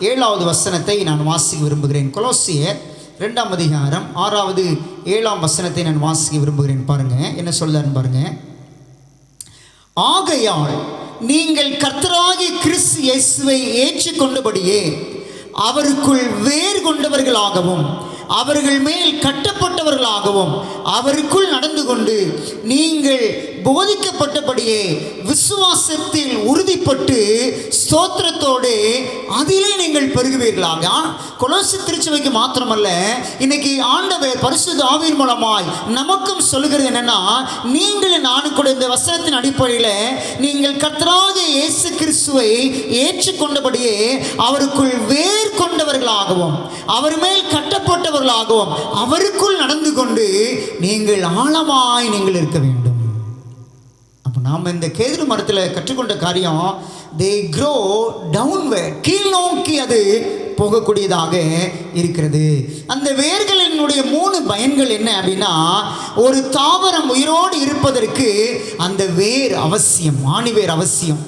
7வது வசனத்தை நான் வாசிக்க விரும்புகிறேன். கொலோசியர் 2ஆம் அதிகாரம் 6வது 7ஆம் வசனத்தை நான் வாசிக்க விரும்புகிறேன். பாருங்க என்ன சொல்றாருன்னு பாருங்க. ஆகையால் நீங்கள் கர்த்தராகிய கிறிஸ்து இயேசுவை ஏற்றுக்கொண்டபடியே அவருக்குள் வேர் கொண்டவர்களாகவும் அவர்கள் மேல் கட்டப்பட்டவர்களாகவும் அவருக்குள் நடந்து கொண்டு நீங்கள் போதிக்கப்பட்டபடியே விசுவாசத்தில் உறுதிப்பட்டு ஸ்தோத்திரத்தோடு அதிலே நீங்கள் பெருகுவீர்களாக. கொலோசி திருச்சபைக்கு மாத்திரமல்ல, இன்னைக்கு ஆண்டவர் பரிசுத்த ஆவியின் மூலமாய் நமக்கும் சொல்லுகிறது என்னன்னா, நீங்கள் நானும் கூட இந்த வசனத்தின் அடிப்படையில் நீங்கள் கர்த்தராகிய இயேசு கிறிஸ்துவை ஏற்றுக்கொண்டபடியே அவருக்குள் வேர் கொண்டவர்களாகவும் அவர் மேல் கட்டப்பட்டவர்களாகவும் அவருக்குள் நடந்து கொண்டு நீங்கள் ஆழமாய் நீங்கள் இருக்க வேண்டும். அப்போ நாம் இந்த கேதுரு மரத்தில் கற்றுக்கொண்ட காரியம், they grow downward, கீழ் நோக்கி அது போகக்கூடியதாக இருக்கிறது. அந்த வேர்களினுடைய 3 பயன்கள் என்ன அப்படின்னா, ஒரு தாவரம் உயிரோடு இருப்பதற்கு அந்த வேர் அவசியம், ஆணிவேர் அவசியம்.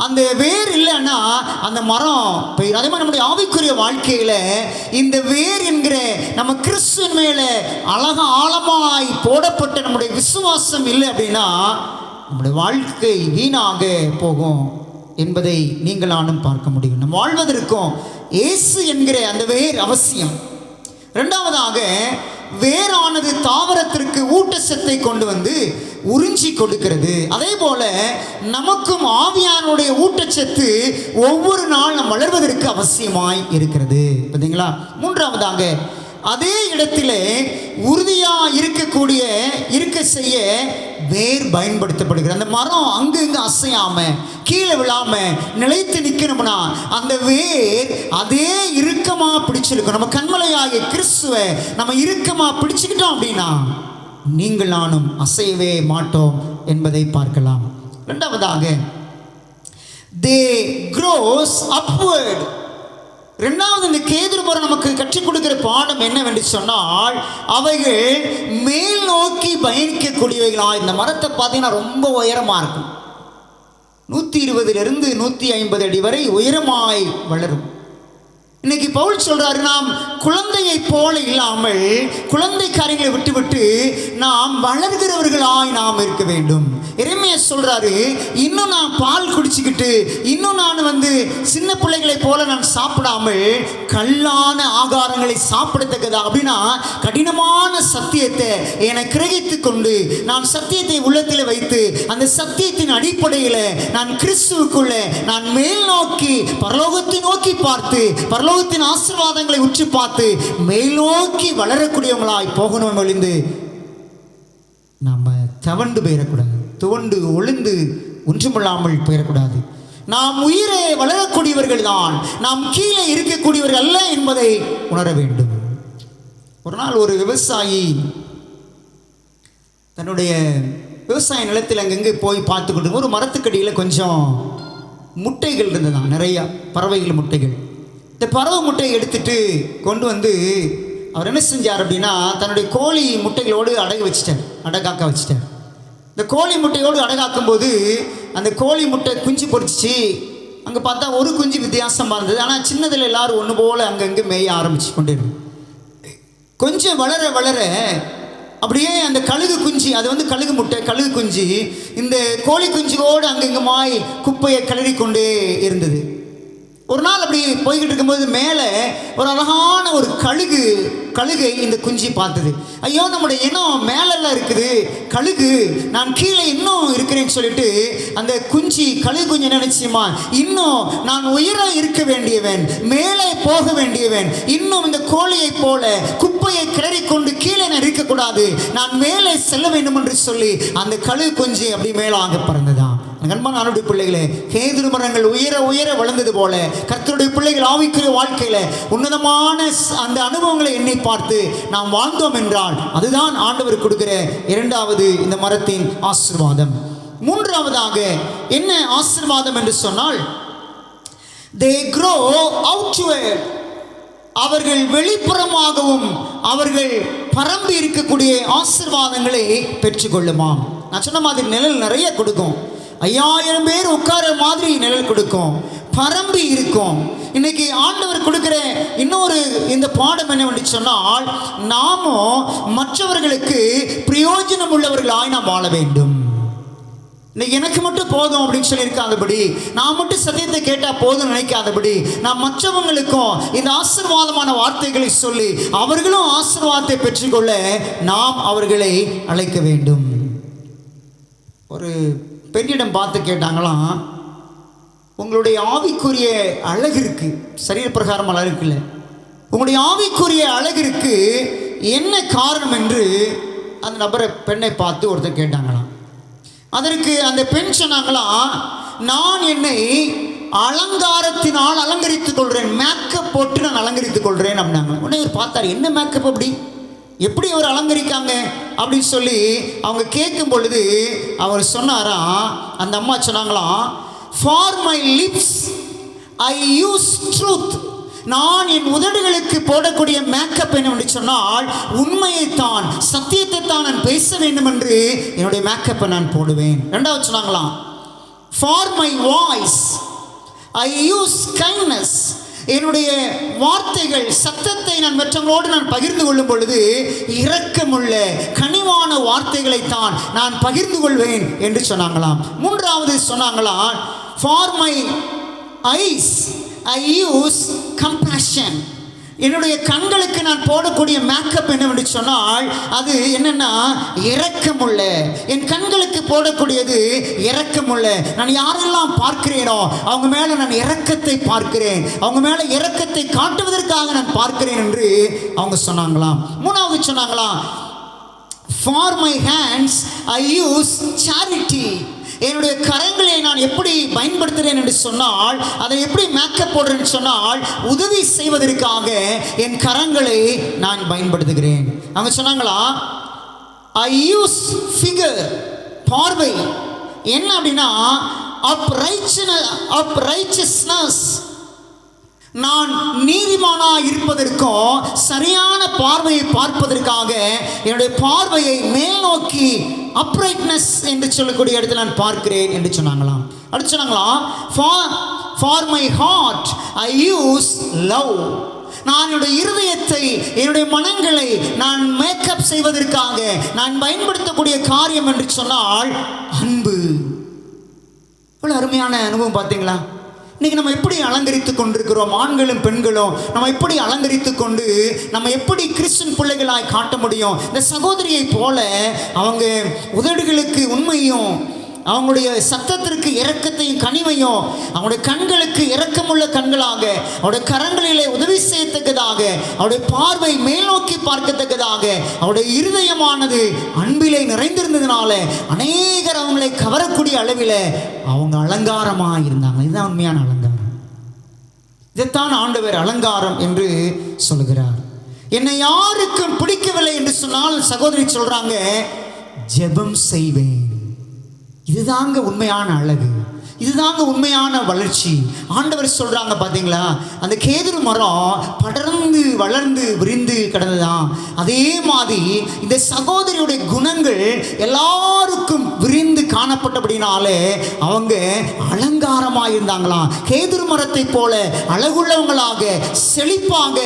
அந்த வேர் இல்லைன்னா அந்த மரம் போயிடும். அதே மாதிரி நம்முடைய ஆவிக்குரிய வாழ்க்கையில் இந்த வேர் என்கிற நம்ம கிறிஸ்துவின் மேலே அழகா ஆழமாய் போடப்பட்ட நம்முடைய விசுவாசம் இல்லை அப்படின்னா நம்முடைய வாழ்க்கை வீணாக போகும் என்பதை நீங்கள் நானும் பார்க்க முடியும். நம்ம வாழ்வதற்கும் இயேசு என்கிற அந்த வேர் அவசியம். இரண்டாவதாக, வேரானது தாவரத்திற்கு ஊட்டச்சத்தை கொண்டு வந்து உறிஞ்சி கொடுக்கிறது. அதே போல நமக்கும் ஆவியானுடைய ஊட்டச்சத்து ஒவ்வொரு நாள் நம் வளர்வதற்கு அவசியமாய் இருக்கிறது. பார்த்தீங்களா? மூன்றாவதாக, அதே இடத்திலே உறுதியா இருக்க செய்ய வேர் பயன்படுத்தப்படுகிறது. அந்த மரம் அங்கு இங்கு அசையாம கீழே விழாம நிலைத்து நிற்கணும்னா அந்த வேர் அதே இறுக்கமா பிடிச்சிருக்கும். நம்ம கண்மலையாகிய கிறிஸ்துவை நம்ம இறுக்கமா பிடிச்சுக்கிட்டோம் அப்படின்னா நீங்கள் நானும் அசையவே மாட்டோம் என்பதை பார்க்கலாம். இரண்டாவதாக, they grows upward. இரண்டாவது, இந்த கேதுரு மரம் நமக்கு கற்றுக் கொடுக்கிற பாடம் என்னவென்று சொன்னால், அவைகள் மேல் நோக்கி பயணிக்கக்கூடியவைகளா. இந்த மரத்தை பார்த்தீங்கன்னா ரொம்ப உயரமாக இருக்கும். 120 to 150 அடி வரை உயரமாய் வளரும். இன்னைக்கு பவுல் சொல்றாரு, நாம் குழந்தையை போல இல்லாமல் குழந்தை காரியங்களை விட்டுவிட்டு நாம் வளர்கிறவர்களாய் நாம் இருக்க வேண்டும். எரேமியா சொல்றாரு, இன்னும் நான் பால் குடிச்சுக்கிட்டு இன்னும் நான் சின்ன பிள்ளைகளை போல நான் சாப்பிடாமல் கல்லான ஆகாரங்களை சாப்பிடத்தக்கதா அப்படின்னா கடினமான சத்தியத்தை என கிரகித்து கொண்டு நான் சத்தியத்தை உள்ளத்தில் வைத்து அந்த சத்தியத்தின் அடிப்படையில் நான் கிறிஸ்துவுக்குள்ள நான் மேல் நோக்கி பரலோகத்தை நோக்கி பார்த்து பரலோகத்தின் ஆசீர்வாதங்களை உற்று பார்த்து மேல் நோக்கி வளரக்கூடியவங்களாய் போகணும். ஒளிந்து நம்ம தவண்டு போயிடக்கூடாது, துவண்டு ஒளிந்து ஒன்றுமில்லாமல் போயிடக்கூடாது. நாம் உயிரை வளரக்கூடியவர்கள் தான், நாம் கீழே இருக்கக்கூடியவர்கள் அல்ல என்பதை உணர வேண்டும். ஒரு நாள் ஒரு விவசாயி தன்னுடைய விவசாய நிலத்தில் அங்கங்கே போய் பார்த்துக்கிட்டு ஒரு மரத்துக்கடியில் கொஞ்சம் முட்டைகள் இருந்ததுதான், நிறையா பறவைகள் முட்டைகள். இந்த பறவை முட்டையை எடுத்துட்டு கொண்டு அவர் என்ன செஞ்சார் அப்படின்னா, தன்னுடைய கோழி முட்டைகளோடு அடகாக்க வச்சிட்டார். இந்த கோழி முட்டையோடு அடகாக்கும் போது அந்த கோழி முட்டை குஞ்சு பொறிச்சிச்சு. அங்கே பார்த்தா ஒரு குஞ்சு வித்தியாசமாக இருந்தது. ஆனால் சின்னதில் எல்லாரும் ஒன்று போல் அங்கங்கே மேய ஆரம்பித்து கொண்டு இருந்தது. கொஞ்சம் வளர வளர அப்படியே அந்த கழுகு குஞ்சு, அது கழுகு முட்டை, கழுகு குஞ்சு இந்த கோழி குஞ்சுவோடு அங்கங்குமாய் குப்பையை கிளறி கொண்டே இருந்தது. ஒரு நாள் அப்படி போய்கிட்டு இருக்கும்போது மேலே ஒரு அழகான ஒரு கழுகை இந்த குஞ்சு பார்த்தது. ஐயோ, நம்முடைய இனம் மேலெல்லாம் இருக்குது, கழுகு, நான் கீழே இன்னும் இருக்கிறேன்னு சொல்லிட்டு அந்த கழுகு குஞ்சு நினைச்சுமா, இன்னும் நான் உயர இருக்க வேண்டியவன், மேலே போக வேண்டியவன், இன்னும் இந்த கோழியை போல குப்பையை கிளறி கொண்டு கீழே நான் இருக்கக்கூடாது, நான் மேலே செல்ல வேண்டும் என்று சொல்லி அந்த கழுகு குஞ்சு அப்படி மேலாக பறந்துதான். அன்பான ஆண்டுடைய பிள்ளைகளே, கேதுரு மரங்கள் உயர உயர வளர்ந்தது போல கர்த்தருடைய பிள்ளைகள் ஆவிக்குரிய வாழ்க்கையில உன்னதமான அந்த அனுபவங்களை எண்ணி பார்த்து நாம் வாழ்ந்தோம் என்றால் அதுதான் ஆண்டவர் கொடுக்கிற இரண்டாவது இந்த மரத்தின் ஆசீர்வாதம். மூன்றாவதாக என்ன ஆசீர்வாதம் என்று சொன்னால், they grow outward. அவர்கள் வெளிப்புறமாகவும் அவர்கள் பரம்பி இருக்கக்கூடிய ஆசீர்வாதங்களை பெற்றுக்கொள்ளுமாம். நான் சொன்ன மாதிரி நிழல் நிறைய கொடுக்கும். 5000 பேர் உட்கார மாதிரி நிழல் கொடுக்கும், பரம்பி இருக்கும். இன்னைக்கு ஆண்டவர் கொடுக்கிற இன்னொரு இந்த பாடம் என்னவென்று சொன்னால், நாமும் மற்றவர்களுக்கு பிரயோஜனம் உள்ளவர்களாய் நாம் வாழ வேண்டும். இன்னைக்கு எனக்கு மட்டும் போதும் அப்படின்னு சொல்லியிருக்காதபடி, நான் மட்டும் சத்தியத்தை கேட்டால் போதும் நினைக்காதபடி, நாம் மற்றவங்களுக்கும் இந்த ஆசீர்வாதமான வார்த்தைகளை சொல்லி அவர்களும் ஆசீர்வாதத்தை பெற்றுக்கொள்ள நாம் அவர்களை அழைக்க வேண்டும். ஒரு பெண்ணிடம் பார்த்து கேட்டாங்களாம், உங்களுடைய ஆவிக்குரிய அழகிற்கு, சரீர பிரகாரம் அழகு இல்லை, உங்களுடைய ஆவிக்குரிய அழகிற்கு என்ன காரணம் என்று அந்த பெண்ணை பார்த்து ஒருத்தர் கேட்டாங்களாம். அதற்கு அந்த பெண் சொன்னாங்களாம், நான் என்னை அலங்காரத்தினால் அலங்கரித்துக் கொள்கிறேன், மேக்கப் போட்டு நான் அலங்கரித்துக் கொள்கிறேன் அப்படின்னாங்க. உடனே இவர் பார்த்தார், என்ன மேக்கப், அப்படி எப்படி அவர் அலங்கரிக்காங்க அப்படின்னு சொல்லி அவங்க கேட்கும் பொழுது அவர் சொன்னாரா, அந்த அம்மா சொன்னாங்களாம், for my lips I use truth. நான் என் உதடுகளுக்கு போடக்கூடிய மேக்கப் என்னவென்று சொன்னால் உண்மையைத்தான், சத்தியத்தை தான் நான் பேச வேண்டும் என்று என்னுடைய மேக்கப்பை நான் போடுவேன். ரெண்டாவது சொன்னாங்களாம், for my voice I use kindness. என்னுடைய வார்த்தைகள், சத்தத்தை நான் மற்றவங்களோடு நான் பகிர்ந்து கொள்ளும் பொழுது இரக்கமுள்ள கனிவான வார்த்தைகளைத்தான் நான் பகிர்ந்து கொள்வேன் என்று சொன்னாங்களாம். மூன்றாவது சொன்னாங்களாம், for my ice I use compassion. என்னுடைய கண்களுக்கு நான் போடக்கூடிய மேக்கப் என்னவென்று சொன்னால் அது என்னன்னா இரக்கமுள்ள, என் கண்களுக்கு போடக்கூடியது இரக்கமுள்ள. நான் யாரெல்லாம் பார்க்கிறேனோ அவங்க மேலே நான் இரக்கத்தை பார்க்கிறேன், அவங்க மேலே இரக்கத்தை காட்டுவதற்காக நான் பார்க்கிறேன் என்று அவங்க சொன்னாங்களாம். மூணாவது சொன்னாங்களாம், for my hands I use charity. என்னுடைய கரங்களை நான் எப்படி பயன்படுத்துகிறேன் என்று சொன்னால், அதை எப்படி மேக்கப் போடுறேன்னு சொன்னால் உதவி செய்வதற்காக என் கரங்களை நான் பயன்படுத்துகிறேன். அவங்க சொன்னாங்களா, ஐ யூஸ் ஃபிகர், பார்வை. என்ன அப்படின்னா அப்ரைச்சஸ்னஸ், நான் நீதிமானாக இருப்பதற்கும் சரியான பார்வையை பார்ப்பதற்காக என்னுடைய பார்வையை மேல் நோக்கி அப்ரைட்னஸ் என்று சொல்லக்கூடிய இடத்துல நான் பார்க்கிறேன் என்று சொன்னாங்களாம். அடுத்து சொன்னாங்களாம், for my heart I use love. நான் என்னுடைய இருதயத்தை, என்னுடைய மனங்களை நான் மேக்கப் செய்வதற்காக நான் பயன்படுத்தக்கூடிய காரியம் என்று சொன்னால் அன்பு. இவ்வளோ அருமையான அனுபவம் பார்த்தீங்களா? இன்றைக்கி நம்ம எப்படி அலங்கரித்து கொண்டிருக்கிறோம், ஆண்களும் பெண்களும் நம்ம எப்படி அலங்கரித்து கொண்டு நம்ம எப்படி கிறிஸ்டியன் பிள்ளைகளாய் காட்ட முடியும்? இந்த சகோதரியை போல அவங்க உதடுகளுக்கு உண்மையும், அவங்களுடைய சத்தத்திற்கு இரக்கத்தையும் கனிவையும், அவங்களுடைய கண்களுக்கு இரக்கமுள்ள கண்களாக, அவருடைய கரங்களிலே உதவி செய்யத்தக்கதாக, அவருடைய பார்வை மேல் நோக்கி பார்க்கத்தக்கதாக, அவருடைய இருதயமானது அன்பிலே நிறைந்திருந்ததுனால அநேகர் அவங்களை கவரக்கூடிய அளவில் அவங்க அலங்காரமாக இருந்தாங்க. இதுதான் உண்மையான அலங்காரம். இதைத்தான் ஆண்டவர் அலங்காரம் என்று சொல்கிறார். என்னை யாருக்கும் பிடிக்கவில்லை என்று சொன்னால் சகோதரி சொல்றாங்க, ஜெபம் செய்வேன். இதுதாங்க உண்மையான அழகு. இதுதாங்க உண்மையான வளர்ச்சி. ஆண்டவர் சொல்கிறாங்க பார்த்தீங்களா, அந்த கேதுரு மரம் படர்ந்து வளர்ந்து விரிந்து கிடந்ததான். அதே மாதிரி இந்த சகோதரியுடைய குணங்கள் எல்லாருக்கும் விரிந்து காணப்பட்டபடினாலே அவங்க அலங்காரமாக இருந்தாங்களாம். கேதுரு மரத்தை போல அழகுள்ளவங்களாக செழிப்பாக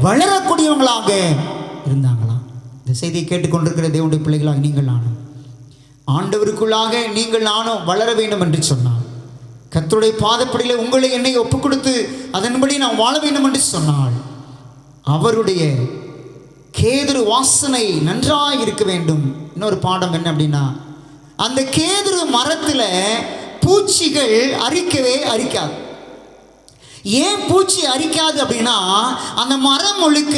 வளரக்கூடியவங்களாக இருந்தாங்களாம். இந்த செய்தியை கேட்டுக்கொண்டிருக்கிற தேவனுடைய பிள்ளைகளாக நீங்கள் நானும் ஆண்டவருக்குள்ளாக நீங்கள் நானும் வளர வேண்டும் என்று சொன்னார். கர்த்தருடைய பாதப்படியில் உங்களை என்னை ஒப்புக் கொடுத்து அதன்படி நான் வாழ வேண்டும் என்று சொன்னால் அவருடைய கேதுரு வாசனை நன்றாக இருக்க வேண்டும். இன்னொரு பாடம் என்ன அப்படின்னா, அந்த கேதுரு மரத்தில் பூச்சிகள் அரிக்கவே அரிக்காது. ஏன் பூச்சி அரிக்காது அப்படின்னா, அந்த மரம் முழுக்க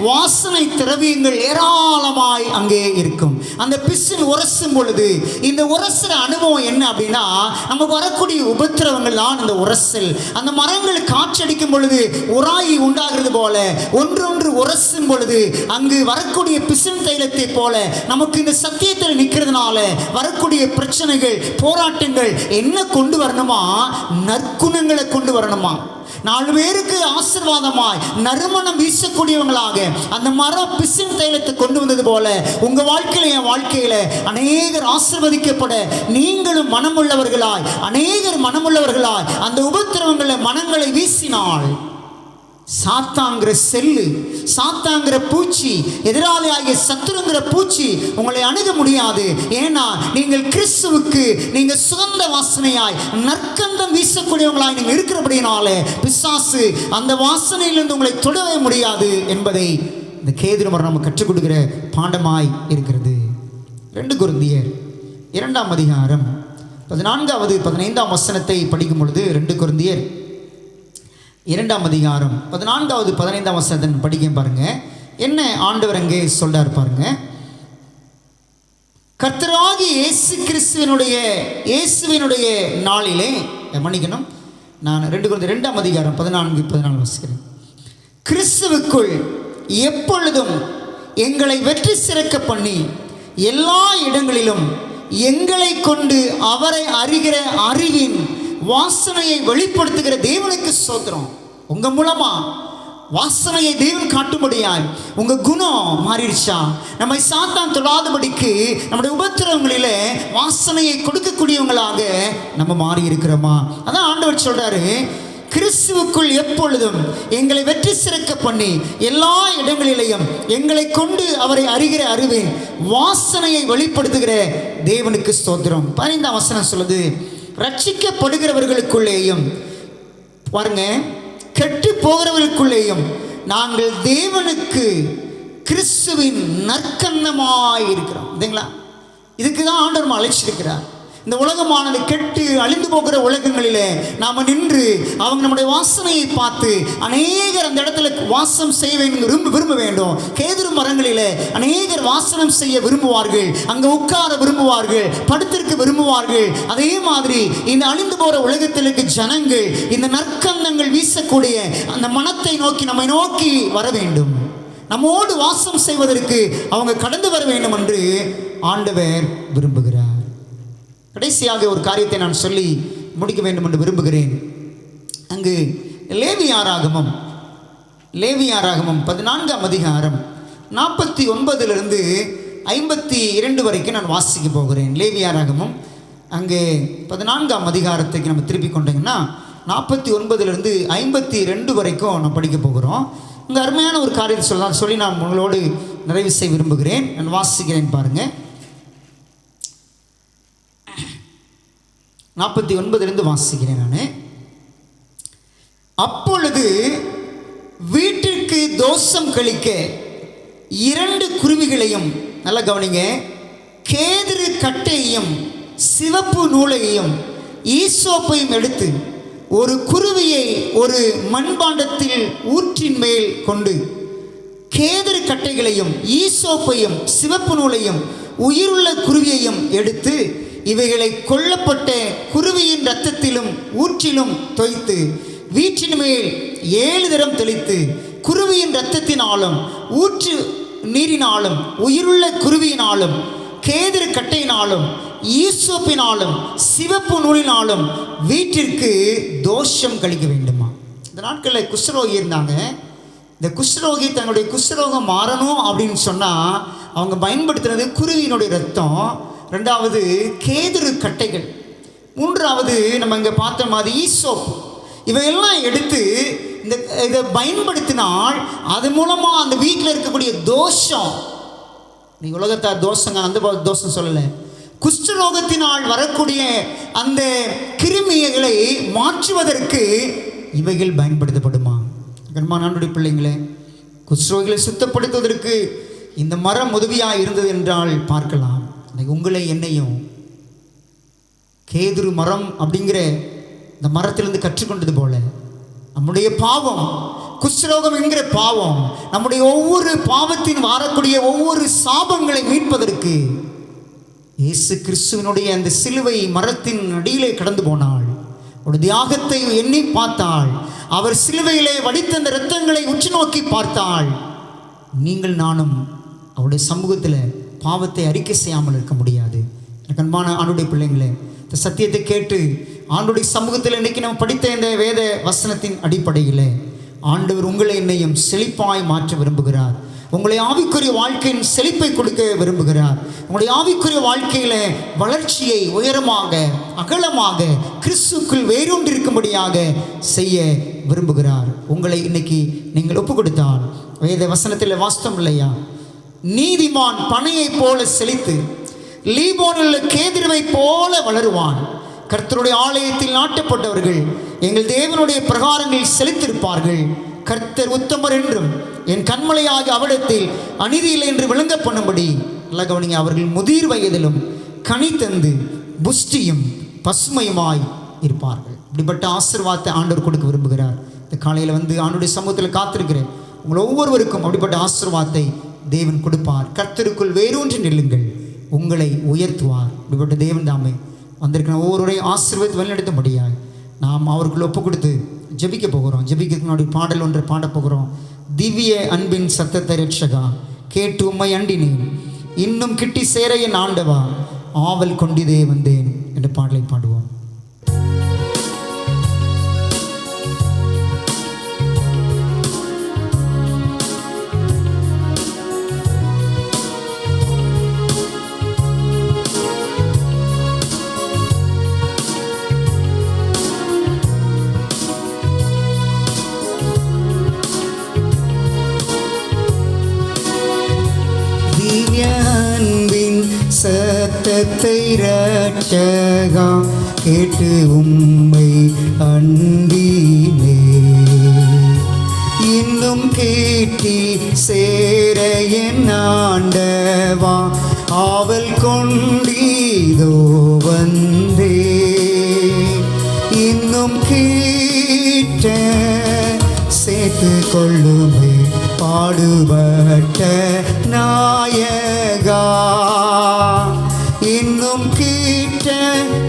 வாசனை திரவியங்கள் ஏராளமாய் அங்கே இருக்கும். அந்த பிசின் உரசும் பொழுது இந்த உரசுற அனுபவம் என்ன அப்படின்னா, நமக்கு வரக்கூடிய உபத்திரவங்கள் தான் இந்த உரசல். அந்த மரங்கள் காற்றடிக்கும் பொழுது உராயி உண்டாகிறது போல ஒன்றொன்று உரசும் பொழுது அங்கு வரக்கூடிய பிசின் தைலத்தை போல நமக்கு இந்த சத்தியத்தில் நிற்கிறதுனால வரக்கூடிய பிரச்சனைகள் போராட்டங்கள் என்ன கொண்டு வரணுமா, நற்குணங்களை கொண்டு வரணுமா, 4 பேருக்கு ஆசீர்வாதமாய் நறுமணம் வீசக்கூடியவங்களாக அந்த மரம் பிசின் தைலத்தை கொண்டு வந்தது போல உங்க வாழ்க்கையில என் வாழ்க்கையில அநேகர் ஆசீர்வதிக்கப்பட நீங்களும் மனமுள்ளவர்களாய் அநேகர் மனமுள்ளவர்களாய் அந்த உபத்திரவங்களை மனங்களை வீசினால் சாத்தாங்கிற செல்லு, சாத்தாங்கிற பூச்சி, எதிராளி ஆகிய சத்துருங்கிற பூச்சி உங்களை அணுக முடியாது. ஏன்னா நீங்கள் கிறிஸ்துவுக்கு நீங்கள் சுகந்த வாசனையாய் நற்கந்தம் வீசக்கூடியவங்களாய் நீங்கள் இருக்கிறபடினாலே பிசாசு அந்த வாசனையிலிருந்து உங்களை தொடவே முடியாது என்பதை இந்த கேதுரு மரம் நம்ம கற்றுக் கொடுக்கிற பாடமாய் இருக்கிறது. 2 கொரிந்தியர் 2ஆம் அதிகாரம் 14வது 15ஆம் வசனத்தை படிக்கும் பொழுது 2 கொரிந்தியர் 2ஆம் அதிகாரம் 14வது 15ஆம் வசனத்தை படிக்க பாருங்க. என்ன ஆண்டவர் அங்கே சொல்றார் பாருங்க. கர்த்தராகிய இயேசுவினுடைய நாளிலே மன்னிக்கணும், நான் 2 கொரிந்தியர் 2ஆம் அதிகாரம் 14 வாசிக்கிறேன். கிறிஸ்துவுக்குள் எப்பொழுதும் எங்களை வெற்றி சிறக்க பண்ணி எல்லா இடங்களிலும் எங்களை கொண்டு அவரை அறிகிற அறிவின் வாசனையை வெளிப்படுத்துகிற தேவனுக்கு ஸ்தோத்திரம். உங்க மூலமா வாசனையை தேவன் காட்டும்படியாய் உங்க குணம் மாறிடுச்சா? நம்மை சாத்தான் தொடாதபடிக்கு நம்முடைய உபத்திரவங்களிலே வாசனையை கொடுக்கக்கூடியவங்களாக நம்ம மாறி இருக்கிறோமா? அதான் ஆண்டவர் சொல்றாரு, கிறிஸ்துவுக்குள் எப்பொழுதும் எங்களை வெற்றி சிறக்க பண்ணி எல்லா இடங்களிலேயும் எங்களை கொண்டு அவரை அறிகிற அறிவின் வாசனையை வெளிப்படுத்துகிற தேவனுக்கு ஸ்தோத்திரம். 15ஆம் வசனம் சொல்லுது, ரட்சிக்கப்படுகிறவர்களுக்குள்ளேயும் பாருங்க, கெட்டு போகிறவர்களுக்குள்ளேயும் நாங்கள் தேவனுக்கு கிறிஸ்துவின் நற்கந்தமாய் இருக்கிறோம். இல்லைங்களா? இதுக்கு தான் ஆண்டவர் அழைச்சிருக்கிறார். இந்த உலகமானது கெட்டு அழிந்து போகிற உலகங்களிலே நாம் நின்று அவங்க நம்முடைய வாசனையை பார்த்து அநேகர் அந்த இடத்துல வாசம் செய்ய விரும்ப வேண்டும். கேதுரு மரங்களிலே அநேகர் வாசனம் செய்ய விரும்புவார்கள், அங்கே உட்கார விரும்புவார்கள், படுத்திருக்க விரும்புவார்கள். அதே மாதிரி இந்த அழிந்து போகிற உலகத்தில் இருக்க ஜனங்கள் இந்த நற்கந்தங்கள் வீசக்கூடிய அந்த மனத்தை நோக்கி நம்மை நோக்கி வர வேண்டும், நம்மோடு வாசம் செய்வதற்கு அவங்க கடந்து வர வேண்டும் என்று ஆண்டவர் விரும்புகிறார். கடைசியாக ஒரு காரியத்தை நான் சொல்லி முடிக்க வேண்டும் என்று விரும்புகிறேன். அங்கு லேவியாராகமம் 14ஆம் அதிகாரம் 49லிருந்து 52 வரைக்கும் நான் வாசிக்க போகிறேன். லேவியாராகமம் அங்கே 14ஆம் அதிகாரத்துக்கு நம்ம திருப்பி கொண்டீங்கன்னா 49லிருந்து 52 வரைக்கும் நான் படிக்க போகிறோம். இங்கே அருமையான ஒரு காரியத்தை சொல்லி நான் உங்களோடு நிறைவு செய்ய விரும்புகிறேன். நான் வாசிக்கிறேன் பாருங்கள். 49லிருந்து வாசிக்கிறேன் நான். அப்பொழுது வீட்டிற்கு தோஷம் கழிக்க 2 குருவிகளையும், நல்லா கவனிங்க, கேதுரு கட்டையையும் சிவப்பு நூலையும் ஈசோப்பையும் எடுத்து ஒரு குருவியை ஒரு மண்பாண்டத்தில் ஊற்றின் மேல் கொண்டு கேதுரு கட்டைகளையும் ஈசோப்பையும் சிவப்பு நூலையும் உயிருள்ள குருவியையும் எடுத்து இவைகளை கொல்லப்பட்ட குருவியின் இரத்தத்திலும் ஊற்றிலும் தோய்த்து வீற்றின் மேல் 7 தரம் தெளித்து குருவியின் இரத்தத்தினாலும் ஊற்று நீரினாலும் உயிருள்ள குருவியினாலும் கேதுரு கட்டையினாலும் ஈசோப்பினாலும் சிவப்பு நூலினாலும் வீட்டிற்கு தோஷம் கழிக்க வேண்டுமா. இந்த நாட்களில் குஷ்டரோகி இருந்தாங்க. இந்த குஷ்டரோகி தன்னுடைய குஷ்டரோகம் மாறணும் அப்படின்னு சொன்னால் அவங்க பயன்படுத்துறது குருவியினுடைய ரத்தம், ரெண்டாவது கேதுரு கட்டைகள், மூன்றாவது நம்ம இங்கே பார்த்த மாதிரி ஈசோப், இவையெல்லாம் எடுத்து இதை பயன்படுத்தினால் அது மூலமாக அந்த வீட்டில் இருக்கக்கூடிய தோஷம், நீ உலகத்தார் தோஷங்க அந்த தோஷம் சொல்லலை, குஷ்டரோகத்தினால் வரக்கூடிய அந்த கிருமிகளை மாற்றுவதற்கு இவைகள் பயன்படுத்தப்படுமா. கண்மானுடைய பிள்ளைங்களே, குஷ்டரோகிகளை சுத்தப்படுத்துவதற்கு இந்த மரம் உதவியாக இருந்தது என்றால் பார்க்கலாம். உங்களை என்னையும் கேதுரு மரம் அப்படிங்கிற இந்த மரத்திலிருந்து கற்றுக்கொண்டது போல நம்முடைய பாவம், குஷ்டரோகம் என்கிற பாவம், நம்முடைய ஒவ்வொரு பாவத்தின் வரக்கூடிய ஒவ்வொரு சாபங்களை மீட்பதற்கு இயேசு கிறிஸ்துவினுடைய அந்த சிலுவை மரத்தின் அடியிலே கடந்து போனாள். ஒரு தியாகத்தை எண்ணி பார்த்தாள். அவர் சிலுவையிலே வடித்த அந்த இரத்தங்களை உற்று நோக்கி பார்த்தாள். நீங்கள் நானும் அவருடைய சமூகத்தில் பாவத்தை அறிக்கை செய்யாமல் இருக்க முடியாது. அன்பான ஆண்டுடைய பிள்ளைங்களே, இந்த சத்தியத்தை கேட்டு ஆண்டுடைய சமூகத்தில் இன்றைக்கி நம்ம படித்த இந்த வேத வசனத்தின் அடிப்படையில் ஆண்டவர் உங்களை என்னையும் செழிப்பாய் மாற்ற விரும்புகிறார். உங்களை ஆவிக்குரிய வாழ்க்கையின் செழிப்பை கொடுக்க விரும்புகிறார். உங்களுடைய ஆவிக்குரிய வாழ்க்கையில் வளர்ச்சியை உயரமாக அகலமாக கிறிஸ்துக்குள் வேரூன்றிருக்கும்படியாக செய்ய விரும்புகிறார். உங்களை இன்னைக்கு நீங்கள் ஒப்பு கொடுத்தால் வேத வசனத்தில் வாஸ்தவம் இல்லையா, நீதிமான் பனையை போல செழித்து லீபோனில் கேதுருவை போல வளருவான். கர்த்தருடைய ஆலயத்தில் நாட்டப்பட்டவர்கள் எங்கள் தேவனுடைய பிரகாரங்களில் செழித்திருப்பார்கள். கர்த்தர் உத்தமர் என்றும் என் கண்மலையாகிய அவிடத்தில் அநீதியில் என்று விளங்க பண்ணும்படி நல்ல கவனிங்க, அவர்கள் முதிர் வயதிலும் கனி தந்து புஷ்டியும் பசுமையுமாய் இருப்பார்கள். இப்படிப்பட்ட ஆசீர்வாதத்தை ஆண்டவர் கொடுக்க விரும்புகிறார். இந்த காலையில் வந்து ஆண்டுடைய சமூகத்தில் காத்திருக்கிறேன். உங்கள் ஒவ்வொருவருக்கும் அப்படிப்பட்ட ஆசீர்வாதத்தை தேவன் கொடுப்பார். கர்த்தருக்குள் வேரூன்றி நில்லுங்கள், உங்களை உயர்த்துவார். இப்படிப்பட்ட தேவன் தாமே வந்திருக்கிற ஒவ்வொருவரையும் ஆசீர்வாதத்தை வழிநடத்தும்படியாய் நாம் அவருக்குள் ஒப்பு கொடுத்து ஜெபிக்க போகிறோம். ஜெபிக்கிறதுக்கு முன்னாடி பாடல் ஒன்றை பாடப் போகிறோம். திவ்ய அன்பின் சத்தத்தை ரட்சகா கேட்டு உம்மை அண்டினேன், இன்னும் கிட்டி சேர என் ஆண்டவா ஆவல் கொண்டிதே வந்தேன் என்ற பாடலை பாடுவோம். சத்தத்தை ரட்சகா கேட்டு உம்மை அண்டினே, இன்னும் கேட்டி சேர என் ஆண்டவா ஆவல் கொண்டீதோ வந்தே, இன்னும் கேட்ட சேர்த்து கொள்ளுமே பாடுபட்ட நாயகா, இன்னும் கீட்ட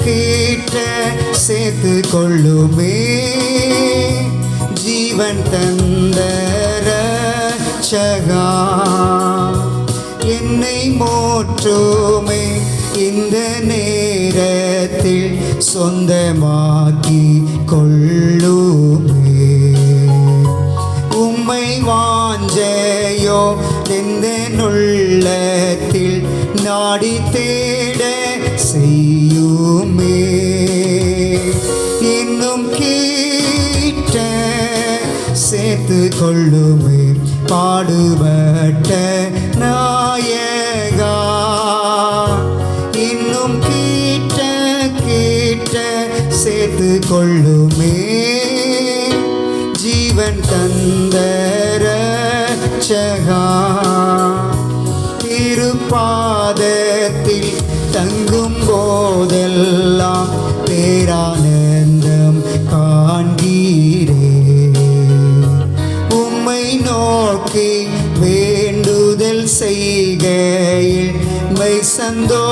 கீட்ட சேர்த்து கொள்ளுமே ஜீவன் தந்த ரட்சகா, என்னை மோற்றுமே இந்த நேரத்தில் சொந்தமாக்கி கொள்ளுமே, உம்மை வாஞ்சையோ எந்த உள்ளத்தில் நாடி தேட செய்யுமே, இன்னும் கேட்ட சேர்த்து கொள்ளுமே பாடுபட்ட நாயகா, இன்னும் கேட்ட கேட்ட சேர்த்து கொள்ளுமே ஜீவன் தந்த ரட்சகா, திருப்பாதத்தில் தங்கும் போதெல்லாம் பேரானந்தம் காண்கிறே, உம்மை நோக்கி வேண்டுதல் செய்கையில் மை சந்தோஷமாகிறே,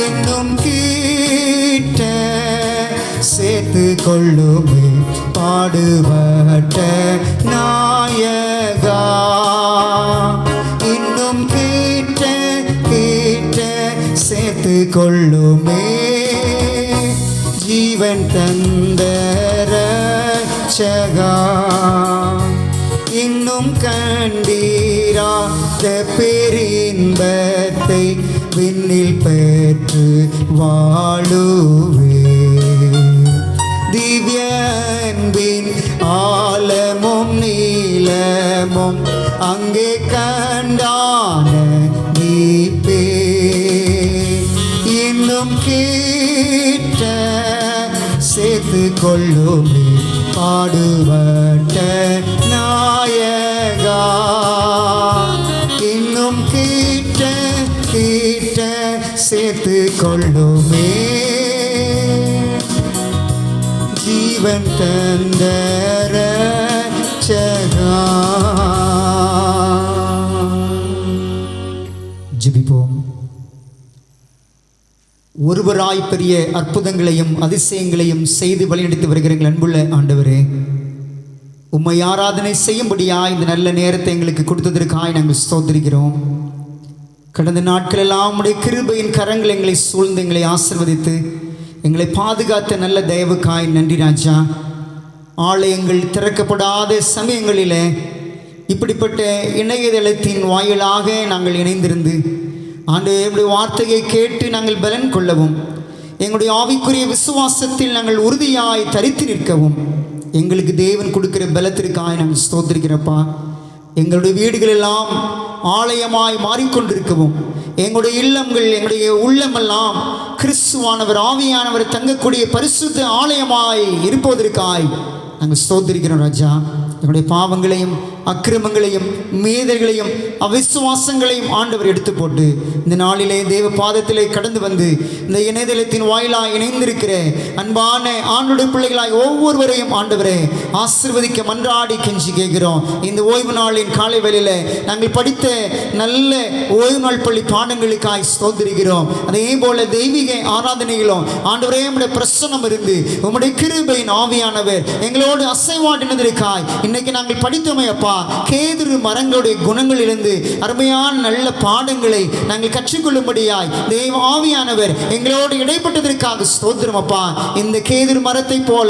இன்னும் கீட்ட சேர்த்து கொள்ளுமே பாடுபட்ட நாயகா, இன்னும் கொள்ளுமே. ஜீவன் தந்த இரட்சகா, இன்னும் கண்டீராத பேரின்பத்தை விண்ணில் பெற்று வாழுவே. திவ்ய அன்பின் ஆழமும் நீளமும் அங்கே கண்டான நீப்பே. இன்னும் கிட்ட சேர்த்து கொள்ளுமே பாடுபட்ட நாயகா. இன்னும் கிட்ட கிட்ட சேர்த்து கொள்ளுமே. ஜீவன் தந்த இரட்சகா. ஜெபிப்போம். ஒருவராய் பெரிய அற்புதங்களையும் அதிசயங்களையும் செய்து வழிநடத்தி வருகிற எங்கள் அன்புள்ள ஆண்டவரே, உம்மை ஆராதனை செய்யும்படியாய் இந்த நல்ல நேரத்தை எங்களுக்கு கொடுத்ததற்காய் நாங்கள் ஸ்தோத்திரிக்கிறோம். கடந்த நாட்களெல்லாம் உம்முடைய கிருபையின் கரங்கள் எங்களை சூழ்ந்து எங்களை ஆசீர்வதித்து எங்களை பாதுகாத்த நல்ல தயவுக்காய் நன்றி ராஜா. ஆலயங்கள் திறக்கப்படாத சமயங்களில் இப்படிப்பட்ட இணையதளத்தின் வாயிலாக நாங்கள் இணைந்திருந்து ஆண்டவருடைய வார்த்தையை கேட்டு நாங்கள் பலன் கொள்ளவும், எங்களுடைய ஆவிக்குரிய விசுவாசத்தில் நாங்கள் உறுதியாய் தரித்து நிற்கவும் எங்களுக்கு தேவன் கொடுக்கிற பலத்திற்காய் நாங்கள் ஸ்தோத்திரிக்கிறப்பா. எங்களுடைய வீடுகளெல்லாம் ஆலயமாய் மாறிக்கொண்டிருக்கவும், எங்களுடைய இல்லங்கள் எங்களுடைய உள்ளமெல்லாம் கிறிஸ்துவானவர் ஆவியானவர் தங்கக்கூடிய பரிசுத்த ஆலயமாய் இருப்பதற்காய் நாங்கள் ஸ்தோத்திரிக்கிறோம் ராஜா. எங்களுடைய பாவங்களையும் அக்கிரமங்களையும் மீறல்களையும் அவிசுவாசங்களையும் ஆண்டவர் எடுத்து போட்டு இந்த நாளிலே தேவ பாதத்திலே கடந்து வந்து இந்த இணையதளத்தின் வாயிலாக இணைந்திருக்கிற அன்பான ஆண்டுடைய பிள்ளைகளாய் ஒவ்வொருவரையும் ஆண்டவரே ஆசீர்வதிக்க மன்றாடி கெஞ்சி கேட்கிறோம். இந்த ஓய்வு நாளின் காலை வேளையில நாங்கள் படித்த நல்ல ஓய்வு நாள் பள்ளி பாடங்களுக்காய் ஸ்தோத்திரிக்கிறோம். அதே போல தெய்வீக ஆராதனைகளும் ஆண்டவரே உம்முடைய பிரசன்னம் இருந்து உம்முடைய கிருபையின் ஆவியானவர் எங்களோடு அசைவாடினதற்காய் இன்னைக்கு நாங்கள் படித்தோமே அப்பா. கேதுரு மரங்களுடைய குணங்களிலிருந்து அருமையான நல்ல பாடங்களை நாங்கள் கற்றுக்கொள்ளும்படியாய் தேவ ஆவியானவர் எங்களோடு இடைப்பட்டதற்காக ஸ்தோத்திரம் அப்பா. இந்த கேதுரு மரத்தை போல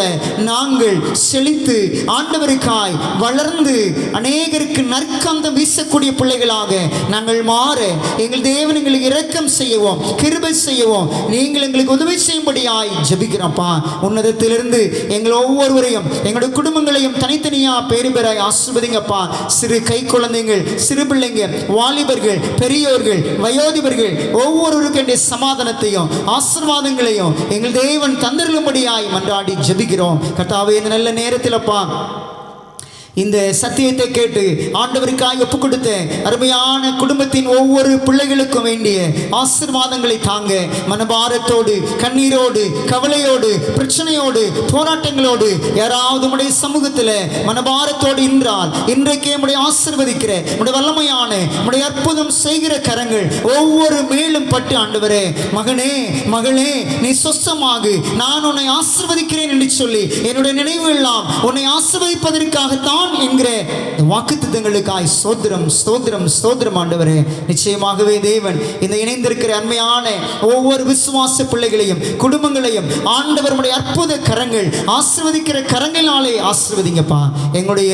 நாங்கள் செழித்து ஆண்டவருக்காய் வளர்ந்து அநேகருக்கு நற்கந்தம் வீசக்கூடிய பிள்ளைகளாக நாங்கள் மாற எங்கள் தேவன் எங்களுக்கு இரக்கம் செய்யவும் கிருபை செய்யவும் நீங்கள் எங்களுக்கு உதவி செய்யும்படியாய் ஜெபிக்கிறோம்ப்பா. உன்னதத்திலிருந்து எங்கள் ஒவ்வொருவரையும் எங்களுடைய குடும்பங்களையும் தனித்தனியா பேரு பேராய் ஆசீர்வதிங்கப்பா. சிறு கை குழந்தைகள், சிறு பிள்ளைங்க, வாலிபர்கள், பெரியோர்கள், வயோதிபர்கள் ஒவ்வொருவருக்கும் சமாதானத்தையும் ஆசீர்வாதங்களையும் எங்கள் தேவன் தந்தருளும்படியாய் மன்றாடி ஜெபிக்கிறோம். கர்த்தாவே, இந்த நல்ல நேரத்தில் அப்பா இந்த சத்தியத்தை கேட்டு ஆண்டவருக்காய் ஒப்பு கொடுத்த அருமையான குடும்பத்தின் ஒவ்வொரு பிள்ளைகளுக்கும் வேண்டிய ஆசீர்வாதங்களை தாங்க மனபாரத்தோடு, கண்ணீரோடு, கவலையோடு, பிரச்சனையோடு, போராட்டங்களோடு யாராவது உடைய சமூகத்தில் மனபாரத்தோடு என்றால் இன்றைக்கே உடைய ஆசீர்வதிக்கிற உடைய வல்லமையான உடைய அற்புதம் செய்கிற கரங்கள் ஒவ்வொரு மேலும் பட்டு ஆண்டவரே, மகனே மகளே நீ சொஸ்தமாகு, நான் உன்னை ஆசீர்வதிக்கிறேன் என்று சொல்லி என்னுடைய நினைவு எல்லாம் உன்னை ஆசீர்வதிப்பதற்காகத்தான் என்கிற வாக்குத்தத்தங்களுக்காய் ஸ்தோத்திரம் ஸ்தோத்திரம் ஸ்தோத்திரம் ஆண்டவரே. நிச்சயமாகவே தேவன் இந்த இணைந்திருக்கிற அருமையான ஒவ்வொரு விசுவாச பிள்ளைகளையும் குடும்பங்களையும் ஆண்டவருடைய அற்புத கரங்கள் ஆசீர்வதிக்கிற கரங்களாலே ஆசீர்வதிங்கப்பா. எங்களுடைய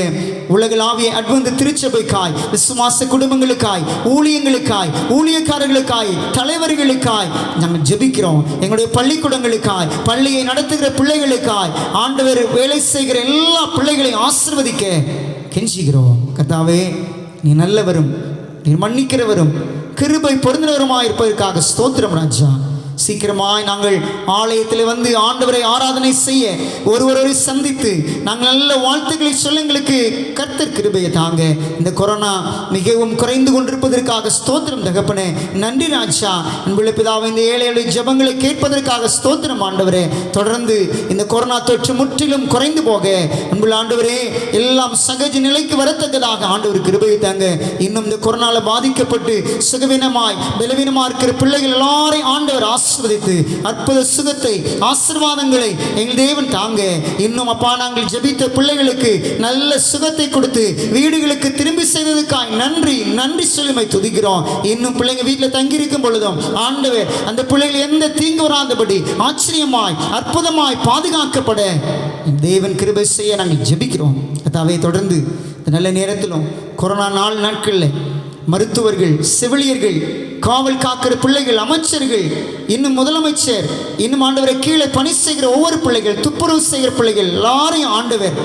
உலகளாவிய அட்வென்ட் திருச்சபைக்காய், விசுவாச குடும்பங்களுக்காய், ஊழியங்களுக்காய், ஊழியக்காரர்களுக்காய், தலைவர்களுக்காய் நாங்கள் ஜெபிக்கிறோம். எங்களுடைய பள்ளிக்கூடங்களுக்காய், பள்ளியை நடத்துகிற பிள்ளைகளுக்காய், ஆண்டவர் வேலை செய்கிற எல்லா பிள்ளைகளையும் ஆசீர்வதிக்க கெஞ்சுகிறோம். கர்த்தாவே, நீ நல்லவரும் நீ மன்னிக்கிறவரும் கிருபை பொருந்தினவருமாய் இருப்பதற்காக ஸ்தோத்திரம் ராஜா. சீக்கிரமாய் நாங்கள் ஆலயத்தில் வந்து ஆண்டவரை ஆராதனை செய்ய ஒருவரை சந்தித்து நாங்கள் நல்ல வாழ்த்துக்களை சொல்ல எங்களுக்கு கர்த்தர் கிருபையை தாங்க. இந்த கொரோனா மிகவும் குறைந்து கொண்டிருப்பதற்காக ஸ்தோத்திரம் தகப்பனே. நன்றி ராஜா. அன்புள்ள பிதாவே, இந்த ஏழை ஜெபங்களை கேட்பதற்காக ஸ்தோத்திரம் ஆண்டவரே. தொடர்ந்து இந்த கொரோனா தொற்று முற்றிலும் குறைந்து போக அன்புள்ள ஆண்டவரே எல்லாம் சகஜ நிலைக்கு வரத்தக்கதாக ஆண்டவர் கிருபையை தாங்க. இன்னும் இந்த கொரோனால பாதிக்கப்பட்டு சுகவீனமாய் பலவீனமா இருக்கிற பிள்ளைகள் எல்லாரையும் ஆண்டவர் ஆசீர்வதித்து அற்புத சுகத்தை ஆசீர்வாதங்களை எங்கள் தேவன் தாங்க. இன்னும் அப்பா நாங்கள் ஜெபித்த பிள்ளைகளுக்கு நல்ல சுகத்தை கொடுத்து வீடுகளுக்கு திரும்பி செய்ததுக்காய் நன்றி நன்றி சொல்லுமை துதிக்கிறோம். இன்னும் பிள்ளைங்க வீட்டில் தங்கியிருக்கும் பொழுதும் ஆண்டவர் அந்த பிள்ளைகள் எந்த தீங்கு வராதபடி ஆச்சரியமாய் அற்புதமாய் பாதுகாக்கப்பட தேவன் கிருபை செய்ய நாங்கள் ஜெபிக்கிறோம். கர்த்தாவே, தொடர்ந்து இந்த நல்ல நேரத்திலும் கொரோனா நாட்களில் மருத்துவர்கள், செவிலியர்கள், காவல் காக்கிற பிள்ளைகள், அமைச்சர்கள், இன்னும் முதலமைச்சர், இன்னும் ஆண்டவரை கீழே பணி செய்கிற ஒவ்வொரு பிள்ளைகள், துப்புரவு செய்கிற பிள்ளைகள் எல்லாரையும் ஆண்டவர்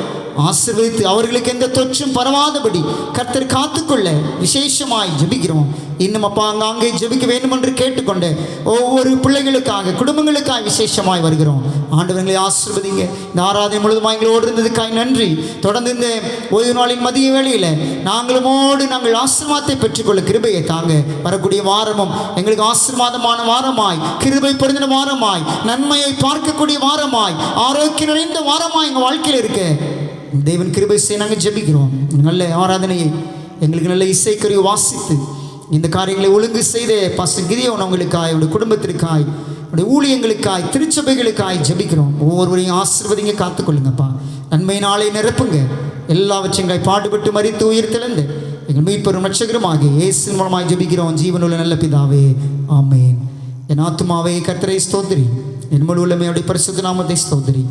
ஆசீர்வதித்து அவர்களுக்கு எந்த தொற்றும் பரவாதபடி கர்த்தர் காத்துக்கொள்ள விசேஷமாய் ஜெபிக்கிறோம். இன்னும் அப்பா அங்கே ஜெபிக்க வேண்டும் என்று கேட்டுக்கொண்டு ஒவ்வொரு பிள்ளைகளுக்காக, குடும்பங்களுக்காக விசேஷமாய் வருகிறோம். ஆண்டவர்களை ஆசீர்வதிங்க. இந்த ஆராதனை முழுவதும் எங்களோடு இருந்ததுக்காய் நன்றி. தொடர்ந்து இந்த ஓய்வு நாளின் மதிய வேளையில் நாங்கள் ஆசீர்வாதத்தை பெற்றுக்கொள்ள கிருபையை தாங்க. வரக்கூடிய வாரமும் எங்களுக்கு ஆசீர்வாதமான வாரமாய், கிருபை பொருந்தின வாரமாய், நன்மையை பார்க்கக்கூடிய வாரமாய், ஆரோக்கியம் நிறைந்த வாரமாய் எங்கள் வாழ்க்கையில் இருக்க தேவன் கிருபை செய்ய நாங்கள் ஜெபிக்கிறோம். நல்ல ஆராதனையை எங்களுக்கு நல்ல இசைக்கருவி வாசித்து இந்த காரியங்களை ஒழுங்கு செய்த பாஸ்டர் கிதியோன் அவங்களுக்காய், அவருடைய குடும்பத்திற்காய், அவருடைய ஊழியங்களுக்காய், திருச்சபைகளுக்காய் ஜெபிக்கிறோம். ஒவ்வொருவரையும் ஆசீர்வதிங்க, காத்துக்கொள்ளுங்கப்பா. நன்மையினாலே நிரப்புங்க. எல்லாவற்றையும் பாடுபட்டு மரித்து உயிர் தெளிந்து எங்கள் மீட்பெரும் ரட்சகருமாகிய இயேசுவின் மூலமாய் ஜெபிக்கிறோம் ஜீவனுள்ள நல்ல பிதாவே, ஆமென். என் ஆத்துமாவே கர்த்தரை ஸ்தோத்திரி, என் முழு உள்ளமையுடைய பரிசுத்த நாமத்தை ஸ்தோத்திரி.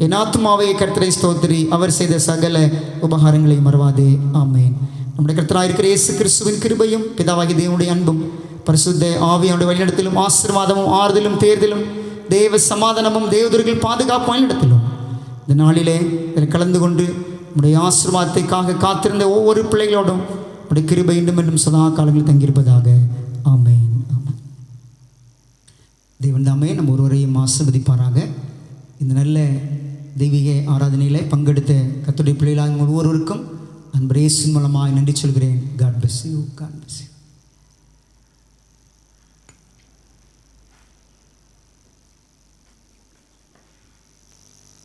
என் ஆத்துமாவே கர்த்தரை ஸ்தோத்திரி, அவர் செய்த சகல உபகாரங்களை மறவாதே, ஆமென். நம்முடைய கர்த்தராக இருக்கிற இயேசு கிறிஸ்துவின் கிருபையும் பிதாவாகிய தேவனுடைய அன்பும் பரிசுத்த ஆவியானுடைய வழிநடத்தலும் ஆசீர்வாதமும் ஆறுதலும் தேர்தலும் தேவ சமாதானமும் தேவதூர்கள் பாதுகாப்பு வழிநடத்தலும் இந்த நாளிலே இதில் கலந்து கொண்டு நம்முடைய ஆசீர்வாதத்தைக்காக காத்திருந்த ஒவ்வொரு பிள்ளைகளோடும் நம்முடைய கிருபை இன்னும் இன்னும் சதா காலங்களில் தங்கியிருப்பதாக, ஆமென். ஆமென். தேவன் தாமே நம்ம ஒருவரையும் ஆசீர்வதிப்பாராக. இந்த நல்ல தெய்வீக ஆராதனையில் பங்கெடுத்த கர்த்தருடைய பிள்ளைகளாக ஒவ்வொருவருக்கும் அன்பு இயேசுவின் மூலமாக நன்றி சொல்கிறேன். God bless you. God bless you.